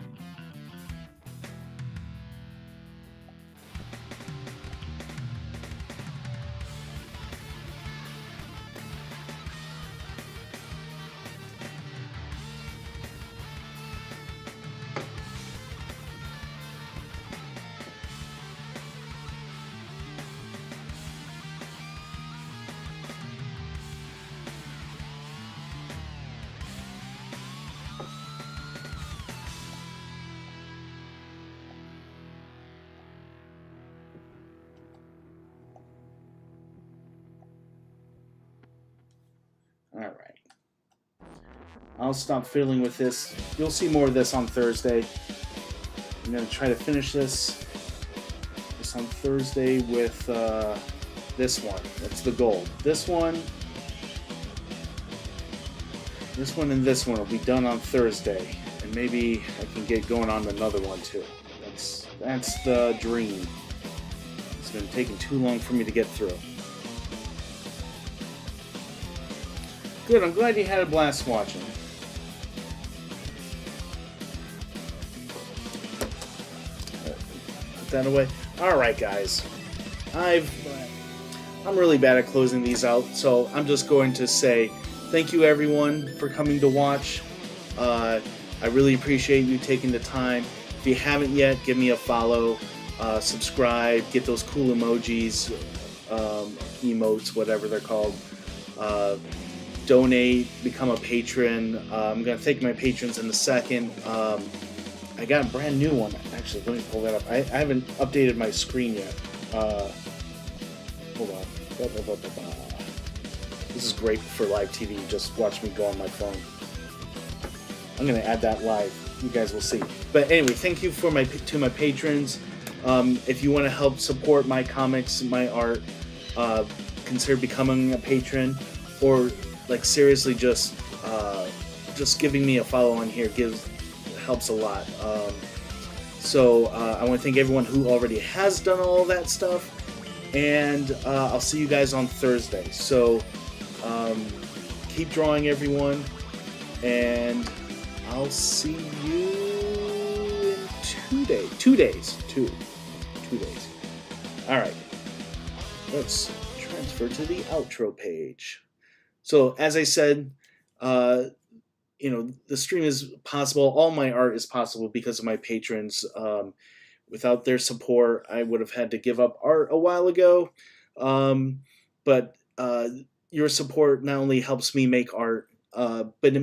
Speaker 1: Alright. I'll stop fiddling with this. You'll see more of this on Thursday. I'm going to try to finish this on Thursday with this one. That's the goal. This one, and this one will be done on Thursday. And maybe I can get going on another one too. That's the dream. It's been taking too long for me to get through. Good, I'm glad you had a blast watching. Put that away. Alright guys, I'm really bad at closing these out, so I'm just going to say thank you everyone for coming to watch. I really appreciate you taking the time. If you haven't yet, give me a follow, subscribe, get those cool emojis, emotes, whatever they're called. Donate, become a patron. I'm going to thank my patrons in a second. I got a brand new one. Actually, let me pull that up. I haven't updated my screen yet. Hold on. This is great for live TV. Just watch me go on my phone. I'm going to add that live. You guys will see. But anyway, thank you to my patrons. If you want to help support my comics, my art, consider becoming a patron, or like seriously just giving me a follow on here helps a lot. I want to thank everyone who already has done all that stuff, and I'll see you guys on Thursday. So keep drawing, everyone, and I'll see you in 2 days. 2 days. 2 days. All right. Let's transfer to the outro page. So as I said, the stream is possible. All my art is possible because of my patrons. Without their support, I would have had to give up art a while ago. But your support not only helps me make art, but it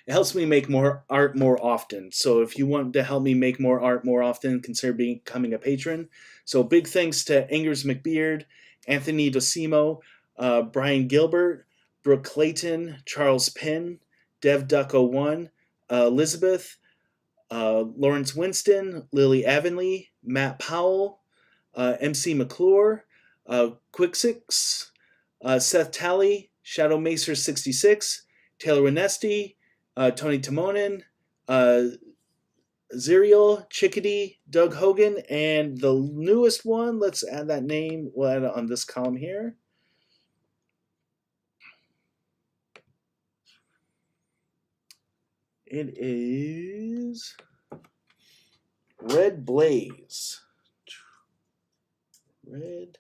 Speaker 1: helps me make more art more often. So if you want to help me make more art more often, consider becoming a patron. So big thanks to Angers McBeard, Anthony DeSimo, Brian Gilbert, Brooke Clayton, Charles Penn, DevDuck01, Elizabeth, Lawrence Winston, Lily Avonlea, Matt Powell, MC McClure, Quick6, Seth Talley, Shadow Macer 66, Taylor Renesti, Tony Timonen, Zerial, Chickadee, Doug Hogan, and the newest one, let's add that name, we'll add it on this column here. It is Red Blaze. Red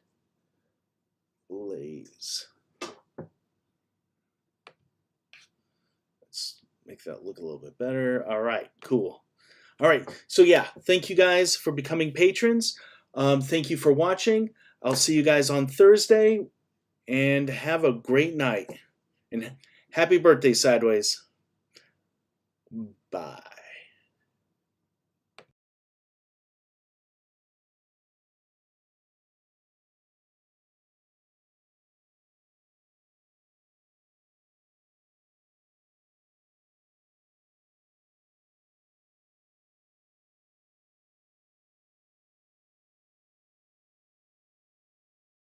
Speaker 1: Blaze. Let's make that look a little bit better. All right, cool. All right, so yeah, thank you guys for becoming patrons. Thank you for watching. I'll see you guys on Thursday, and have a great night. And happy birthday, Sideways. Bye.